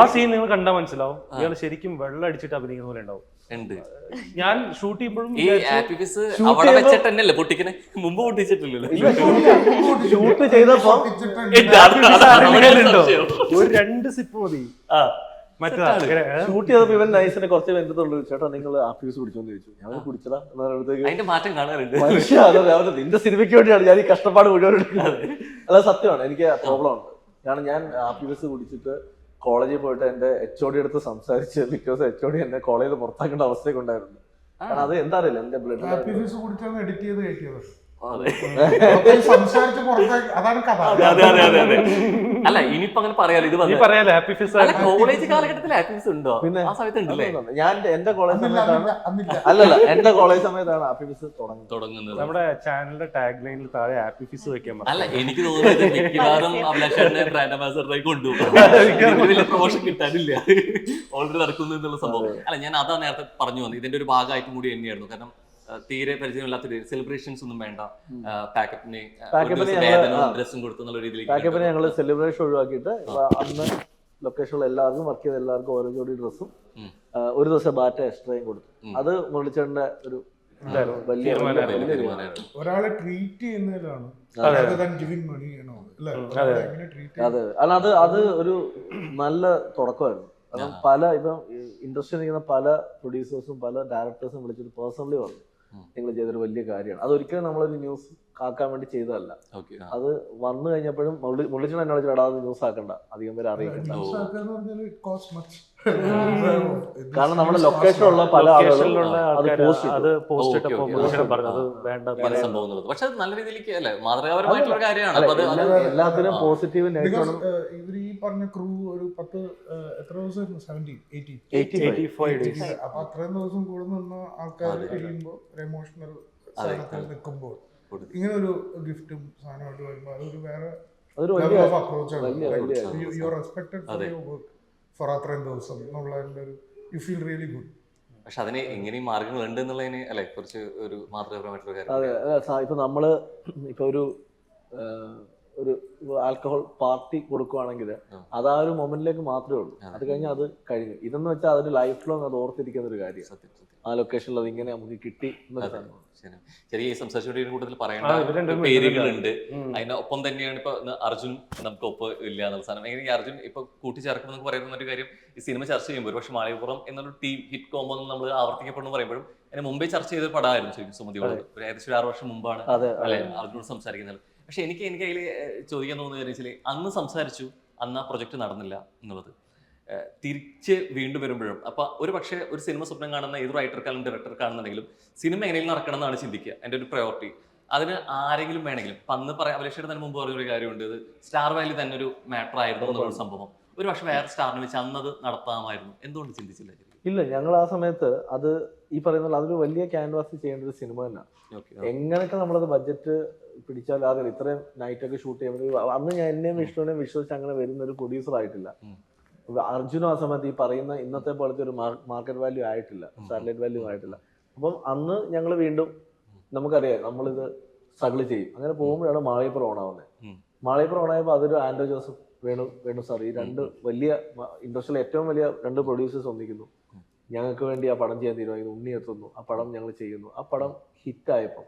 ആ സീൻ നിങ്ങൾ കണ്ടാൽ മനസ്സിലാവും ഇയാൾ ശരിക്കും വെള്ളം അടിച്ചിട്ട് അഭിനയിക്കുന്ന പോലെ ഉണ്ടാവും. ഉണ്ട്. ഞാൻ ഷൂട്ട് ചെയ്യുമ്പോഴും ഈ ഹാപ്പി ഫേസ് അവിടെ വെച്ചിട്ട് തന്നെയല്ലേ പൊട്ടിക്കണേ, മുമ്പ് പൊട്ടിച്ചിട്ടില്ലല്ലോ. ഷൂട്ട് ചെയ്തപ്പോ അറിയില്ലല്ലോ, ഒരു 2 സിപ്പ് മതി. മറ്റേതാ ഷൂട്ട് ചെയ്തപ്പോ ഇവൻ നൈസിനെ കുറച്ച് ബന്ധത്തുള്ളൂ. ചേട്ടാ നിങ്ങൾ ആഫീസ് കുടിച്ചോന്ന് ചോദിച്ചു. ഞാൻ കുടിച്ചതാ എന്നടുത്തേക്ക് അതിന്റെ മാറ്റം കാണാറുണ്ട്. മനുഷ്യ നിന്റെ സിനിമയ്ക്ക് വേണ്ടിയാണ് ഞാൻ ഈ കഷ്ടപ്പാട് മുഴുവൻ എടുക്കുന്നത്. അത് സത്യമാണ്, എനിക്ക് പ്രോബ്ലം ഉണ്ട്. കാരണം ഞാൻ ആഫീസ് കുടിച്ചിട്ട് കോളേജിൽ പോയിട്ട് എന്റെ HOD അടുത്ത് സംസാരിച്ച് ബിക്കോസ് HOD എന്നെ കോളേജിൽ പുറത്താക്കേണ്ട അവസ്ഥയൊക്കെ ഉണ്ടായിരുന്നു. കാരണം അത് എന്താ അറിയില്ല, എന്റെ ബ്ലഡ് ഹാപ്പി ഫീസ് കുടിച്ചാണ് എഡിറ്റ് ചെയ്ത് കയറ്റിയത്. അതെ സംസാരിച്ച് പുറത്തേക്ക്, അതാണ് കഥ. അല്ല ഇനിയിപ്പോ അങ്ങനെ പറയാലോ, ഇത് പറയാലോ ഹാപ്പി ഫേസ്. കോളേജ് കാലഘട്ടത്തിൽ ഹാപ്പി ഫേസ് ഉണ്ടോ? പിന്നെ ആ സമയത്ത് ഉണ്ടല്ലേ? ഞാൻ എന്റെ കോളേജ് സമയത്താണ്, അന്നില്ല. അല്ലല്ല എന്റെ കോളേജ് സമയത്താണ് ആഫീസ് തുടങ്ങുന്നത്. നമ്മുടെ ചാനലിന്റെ ടാഗ് ലൈനിൽ താഴെ ഹാപ്പി ഫീസ് വെക്കാൻ അല്ല എനിക്ക് തോന്നുന്നത് മിക്കവാറും അഭിലാഷേട്ടനെ ബ്രാൻഡ് അംബാസഡറായി കൊണ്ടുപോകും. വലിയ പ്രൊമോഷൻ കിട്ടാനില്ല, ഓൾറെഡി നടക്കുന്നു എന്നുള്ള സംഭവം. അല്ല ഞാൻ അതാ നേരത്തെ പറഞ്ഞു വന്നത്, ഇതിന്റെ ഒരു ഭാഗമായിട്ടും കൂടി തന്നെയായിരുന്നു. കാരണം തീരെ പരിചയമില്ലാത്ത സെലിബ്രേഷൻസ് ഒന്നും വേണ്ട, പാക്കപ്പിന് ഡ്രസ്സും കൊടുത്തുള്ള രീതിയിലേക്ക് പാക്കപ്പിന് ഞങ്ങള് സെലിബ്രേഷൻ ഒഴിവാക്കിയിട്ട് അന്ന് ലൊക്കേഷനിലുള്ള എല്ലാവർക്കും വർക്ക് ചെയ്ത എല്ലാവർക്കും ഓരോ ജോഡി ഡ്രസ്സും ഒരു ദിവസം ബാറ്റ എക്സ്ട്രയും കൊടുത്തു. അത് മുരളിച്ചേട്ടന്റെ ഒരു വലിയ ഒരാളെ ട്രീറ്റ് ചെയ്യുന്നതിലാണ് ഗിവിംഗ് മണി. അതെ, അല്ല അത് ഒരു നല്ല തുടക്കമായിരുന്നു. കാരണം പല ഇപ്പം ഇൻഡസ്ട്രിയിൽ നിൽക്കുന്ന പല പ്രൊഡ്യൂസേഴ്സും പല ഡയറക്ടേഴ്സും വിളിച്ചിട്ട് പേഴ്സണലി പറഞ്ഞു നിങ്ങൾ ചെയ്തൊരു വലിയ കാര്യമാണ്. അതൊരിക്കലും നമ്മളൊരു ന്യൂസ് ആക്കാൻ വേണ്ടി ചെയ്തതല്ല. അത് വന്നു കഴിഞ്ഞപ്പോഴും മുള്ളിച്ചൻ എന്നോട് ചേട്ടാ അത് ന്യൂസ് ആക്കണ്ട, അധികം പേര് അറിയിക്കണ്ട. കാരണം നമ്മുടെ ലൊക്കേഷനിലുള്ള പല ആളുകളുള്ള പക്ഷെ അത് നല്ല രീതിയിലേക്ക് അല്ലേ, മാതൃകാപരമായിട്ടുള്ള കാര്യമാണ്. എല്ലാത്തിനും പോസിറ്റീവ് നെഗറ്റീവ്. ഇവർ ഈ പറഞ്ഞ ക്രൂ ഒരു 10 എത്ര ദിവസം 85 days. അപ്പൊ അത്രയും ദിവസം കൂടെ നിന്ന ആൾക്കാർ കഴിയുമ്പോൾ എമോഷണൽ സാധനത്തിൽ നിൽക്കുമ്പോൾ ഇങ്ങനെ ഒരു ഗിഫ്റ്റും സാധനമായിട്ട് വരുമ്പോൾ അതൊരു വേറെ അപ്രോച്ചാണ്. You are respected for your work for അത്രയും ദിവസം എന്നുള്ളതിന്റെ ഒരു യു ഫീൽ റിയലി ഗുഡ്. പക്ഷെ അതിന് എങ്ങനെയും മാർഗങ്ങൾ ഉണ്ട് എന്നുള്ളതിന് അല്ലെ കുറച്ച് ഒരു മാതൃകാപരമായിട്ടുള്ള കാര്യം. അതെ, ഇപ്പൊ നമ്മള് ഇപ്പൊ ഒരു ആൽക്കഹോൾ പാർട്ടി കൊടുക്കുവാണെങ്കിൽ അത് ആ ഒരു മൊമെന്റിലേക്ക് മാത്രമേ ഉള്ളൂ. അത് കഴിഞ്ഞാൽ അത് കഴിഞ്ഞു. ഇതെന്ന് വെച്ചാൽ അതൊരു ലൈഫ് ലോങ് അത് ഓർത്തിരിക്കുന്ന ഒരു കാര്യം. ആ ലൊക്കേഷനിൽ അത് ഇങ്ങനെ നമുക്ക് കിട്ടി. ചെറിയ സംസാരിച്ചുകൊണ്ടിരിക്കുന്ന കൂട്ടത്തിൽ പറയേണ്ട പേരുകളുണ്ട്. അതിനൊപ്പം തന്നെയാണ് ഇപ്പൊ അർജുൻ നമുക്ക് ഒപ്പം ഇല്ല എന്നുള്ള സാധനം. എങ്ങനെ ഈ അർജുൻ ഇപ്പൊ കൂട്ടിച്ചേർക്കും എന്ന് പറയുന്ന ഒരു കാര്യം ഈ സിനിമ ചർച്ച ചെയ്യുമ്പോൾ പക്ഷെ മാളികപ്പുറം എന്നൊരു ടീം ഹിറ്റ് കോമ്പോ നമ്മൾ ആവർത്തിക്കപ്പെടുന്നു പറയുമ്പോഴും അതിന് മുമ്പേ ചർച്ച ചെയ്ത പടമായിരുന്നു ശരിക്കും സുമതിയോട്. ഒരു ഏകദേശം 6 വർഷം മുമ്പാണ് അല്ലെ അർജുനോട് സംസാരിക്കുന്നത്. പക്ഷെ എനിക്ക് അതിൽ ചോദിക്കാൻ തോന്നുന്ന കാര്യം വെച്ചാൽ അന്ന് സംസാരിച്ചു, അന്ന് ആ പ്രൊജക്ട് നടന്നില്ല എന്നുള്ളത്. തിരിച്ച് വീണ്ടും വരുമ്പോഴും അപ്പൊ ഒരു പക്ഷേ ഒരു സിനിമ സ്വപ്നം കാണുന്ന ഏത് റൈറ്റർക്കാണെങ്കിലും ഡയറക്ടർക്കാണെന്നുണ്ടെങ്കിലും സിനിമ എങ്ങനെയും നടക്കണം എന്നാണ് ചിന്തിക്കുക. എൻ്റെ ഒരു പ്രയോറിറ്റി അതിന് ആരെങ്കിലും വേണമെങ്കിലും അന്ന് അഭിലാഷയുടെ തന്നെ മുമ്പ് പറഞ്ഞൊരു കാര്യമുണ്ട്, ഇത് സ്റ്റാർ വാല്യൂ തന്നെ ഒരു മാറ്റർ ആയിരുന്നു എന്നുള്ള സംഭവം. ഒരു പക്ഷെ വേറെ സ്റ്റാറിനെ വെച്ച് അന്നത് നടത്താമായിരുന്നു, എന്തുകൊണ്ട് ചിന്തിച്ചില്ല? ഇല്ല, ഞങ്ങൾ ആ സമയത്ത് അത് ഈ പറയുന്ന അതൊരു വലിയ ക്യാൻവാസ് ചെയ്യേണ്ട ഒരു സിനിമ തന്നെയാണ്. എങ്ങനെയൊക്കെ നമ്മളത് ബഡ്ജറ്റ് പിടിച്ചാൽ അതെ ഇത്രയും നൈറ്റൊക്കെ ഷൂട്ട് ചെയ്യുമ്പോൾ അന്ന് ഞാൻ എന്നെയും വിഷ്ണുവിനെയും വിശ്വസിച്ച് അങ്ങനെ വരുന്ന ഒരു പ്രൊഡ്യൂസർ ആയിട്ടില്ല. അർജുനും ആ സമയത്ത് ഈ പറയുന്ന ഇന്നത്തെ പോലത്തെ ഒരു മാർക്കറ്റ് വാല്യൂ ആയിട്ടില്ല, സാറ്റലൈറ്റ് വാല്യൂ ആയിട്ടില്ല. അപ്പം അന്ന് ഞങ്ങൾ വീണ്ടും നമുക്കറിയാം നമ്മളിത് സ്ട്രഗിൾ ചെയ്യും. അങ്ങനെ പോകുമ്പോഴാണ് മാളികപ്പുറം ഓണാവുന്നത്. മാളികപ്പുറം ഓണായപ്പോൾ അതൊരു ആൻഡ്രോ ജോസഫ് വേണു സാർ, ഈ 2 വലിയ ഇൻഡസ്ട്രിയിലെ ഏറ്റവും വലിയ 2 പ്രൊഡ്യൂസേഴ്സ് ഒന്നിക്കുന്നു. ഞങ്ങൾക്ക് വേണ്ടി ആ പടം ചെയ്യാൻ തീരുമാനിക്കുന്നു. ഉണ്ണി എത്തുന്നു, ആ പടം ഞങ്ങൾ ചെയ്യുന്നു. ആ പടം ഹിറ്റായപ്പോൾ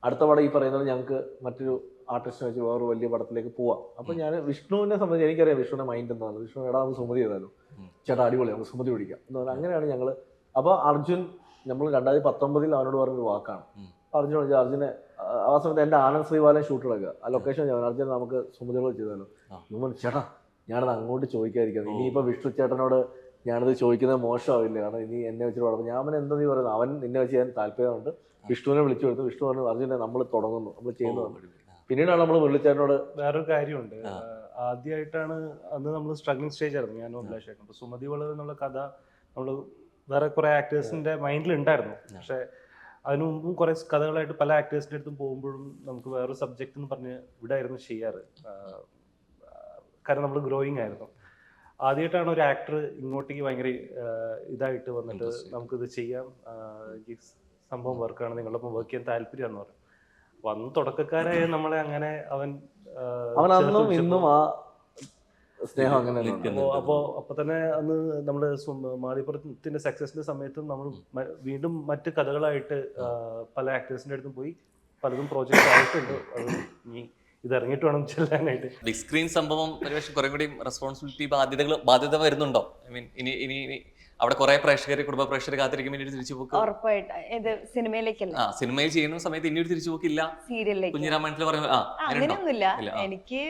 അടുത്ത പടം ഈ പറയുന്നത് ഞങ്ങൾക്ക് മറ്റൊരു ആർട്ടിസ്റ്റിനെ വെച്ച് വേറൊരു വലിയ പടത്തിലേക്ക് പോവാം. അപ്പൊ ഞാൻ വിഷ്ണുവിനെ സംബന്ധിച്ച് എനിക്കറിയാം വിഷ്ണുവിന്റെ മൈൻഡ് എന്താണ്. വിഷ്ണു എടാ നമുക്ക് സുമതി ചെയ്താലോ, ചേട്ടാ അടിപൊളി നമുക്ക് സുമതി പിടിക്കാം എന്ന് പറഞ്ഞാൽ അങ്ങനെയാണ് ഞങ്ങൾ. അപ്പൊ അർജുൻ നമ്മൾ 2019 അവനോട് പറഞ്ഞൊരു വാക്കാണ്. അർജുൻ വിളിച്ചു, അർജുനെ ആ സമയത്ത് എന്റെ ആനന്ദ് ശ്രീവാലൻ ഷൂട്ട് എടുക്കുക ആ ലൊക്കേഷൻ ഞാൻ അർജുൻ നമുക്ക് സുമതികൾ ചെയ്താലോ. ചേട്ടാ ഞാനത് അങ്ങോട്ട് ചോദിക്കാതിരിക്കുന്നത്, ഇനിയിപ്പോ വിഷ്ണു ചേട്ടനോട് ഞാനത് ചോദിക്കുന്നത് മോശമാവില്ല, കാരണം ഇനി എന്നെ വെച്ചിട്ട് വളർന്നു. ഞാൻ അവൻ എന്താ നീ പറയുന്നത്, അവൻ നിന്നെ വെച്ച് ചെയ്യാൻ താല്പര്യമുണ്ട്. വിഷ്ണുവിനെ വിളിച്ചു കൊടുത്തു. വിഷ്ണു പറഞ്ഞു അർജുനെ നമ്മൾ തുടങ്ങുന്നു, നമ്മൾ ചെയ്യുന്നു. പിന്നീടാണ് നമ്മൾ മുരളിച്ചേട്ടനോട് വേറൊരു കാര്യമുണ്ട്. ആദ്യമായിട്ടാണ് അന്ന് നമ്മൾ സ്ട്രഗ്ലിംഗ് സ്റ്റേജ് ആയിരുന്നു ഞാനും അഭിലാഷേട്ടനും. അപ്പൊ സുമതി വളവ് എന്നുള്ള കഥ നമ്മൾ വേറെ കുറെ ആക്ടേഴ്സിന്റെ മൈൻഡിൽ ഉണ്ടായിരുന്നു. പക്ഷെ അതിനു മുമ്പും കുറെ കഥകളായിട്ട് പല ആക്ടേഴ്സിന്റെ അടുത്തും പോകുമ്പോഴും നമുക്ക് വേറൊരു സബ്ജക്റ്റ് എന്ന് പറഞ്ഞ് ഇവിടെ ആയിരുന്നു ചെയ്യാറ്. കാരണം നമ്മൾ ഗ്രോയിങ് ആയിരുന്നു. ആദ്യമായിട്ടാണ് ഒരു ആക്ടർ ഇങ്ങോട്ടേക്ക് ഭയങ്കര ഇതായിട്ട് വന്നിട്ട് നമുക്കിത് ചെയ്യാം, ഈ സംഭവം വർക്കാണ്, നിങ്ങളൊപ്പം വർക്ക് ചെയ്യാൻ താല്പര്യമാണെന്ന് പറഞ്ഞു. വന്ന് തുടക്കക്കാരായ നമ്മളെ അങ്ങനെ അവൻ അന്നും ഇന്നും ആ സ്നേഹം അങ്ങനെ തന്നെ ഉണ്ട്. അപ്പോൾ തന്നെ അന്ന് നമ്മുടെ മാളികപ്പുറത്തിന്റെ സക്സസിന്റെ സമയത്തും നമ്മൾ വീണ്ടും മറ്റ് കഥകളായിട്ട് പല ആക്ടേഴ്സിന്റെ അടുത്തും പോയി പലതും പ്രോജക്റ്റ് ആയിട്ടുണ്ട്. അത് ഇനി ഇത് ഇറങ്ങിയിട്ട് വേണം ചെല്ലാനായിട്ട്. ബിഗ് സ്ക്രീൻ സംഭവം ഒരുപക്ഷെ കുറെ കൂടി റെസ്പോൺസിബിലിറ്റി ബാധ്യത വരുന്നുണ്ടോ? ഐ മീൻ ഇനി അവിടെ കുറെ പ്രേക്ഷകർ, കുടുംബ പ്രേക്ഷകർ കാത്തിരിക്കും ഇനി ഒരു തിരിച്ചുപോക്ക്. ഉറപ്പായിട്ട് ഇത് സിനിമയിലേക്കല്ല, സിനിമയിൽ ചെയ്യുന്ന സമയത്ത് ഇനി ഒരു തിരിച്ചുപോക്കില്ല. സീരിയലിലേക്ക് കുഞ്ഞിരാമായണത്തിൽ പറയുന്നത് അങ്ങനെയൊന്നുമില്ല. എനിക്ക്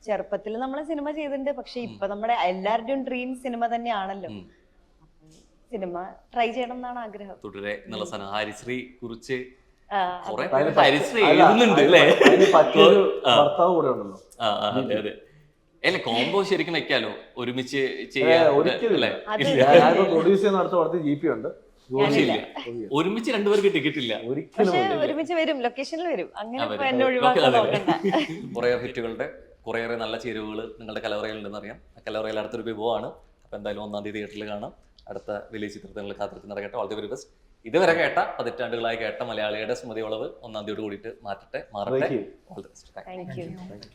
ചെറുപ്പത്തിൽ നമ്മള് സിനിമ ചെയ്തിട്ടുണ്ട്, പക്ഷെ ഇപ്പൊ നമ്മുടെ എല്ലാവരുടെയും ഡ്രീം സിനിമ തന്നെയാണല്ലോ. സിനിമ ട്രൈ ചെയ്യണം എന്നാണ് ആഗ്രഹം. തുടരെ എന്നുള്ള സാധനം ഹരിശ്രീ കുറിച്ച് കുറെ അതിന് ഹരിശ്രീ എഴുതുന്നുണ്ട് അല്ലേ? അതിന് പറ്റിയൊരു ഭർത്താവ് കൂടെ ഉണ്ടല്ലോ. അതെ അതെ. അല്ല കോംബോ ശരിക്കും വെക്കാലോ, ഒരുമിച്ച് ചെയ്യാൻ ഒരിക്കലും അല്ലേ? ഞാനിപ്പോ പ്രൊഡ്യൂസ് ചെയ്യുന്ന അടുത്ത GP ഉണ്ട്. ഇല്ല, ഒരുമിച്ച് രണ്ടുപേർക്ക് ടിക്കറ്റ് ഇല്ല. ഒരിക്കലും പക്ഷെ ഒരുമിച്ച് വരും, ലൊക്കേഷനിൽ വരും. അങ്ങനെ ഇപ്പൊ എന്നെ ഒഴിവാക്കാൻ നോക്കണ്ട. കുറെ ഹിറ്റുകളുടെ കുറേയേറെ നല്ല ചേരുവകൾ നിങ്ങളുടെ കലവറയിൽ ഉണ്ടെന്ന് അറിയാം. ആ കലവറയിൽ അടുത്തൊരു വിഭവമാണ്. അപ്പൊ എന്തായാലും 1-ാം തീയതി തിയേറ്ററിൽ കാണാം. അടുത്ത വലിയ ചിത്രത്തിൽ കാത്തിരിച്ച് നടക്കട്ടെ. All the very best. ഇതുവരെ കേട്ട 18 കേട്ട മലയാളിയുടെ സ്മൃതി വളവ് 1-ാം തീയതിയോട് കൂടിയിട്ട് മാറട്ടെ. All the best. Thank you.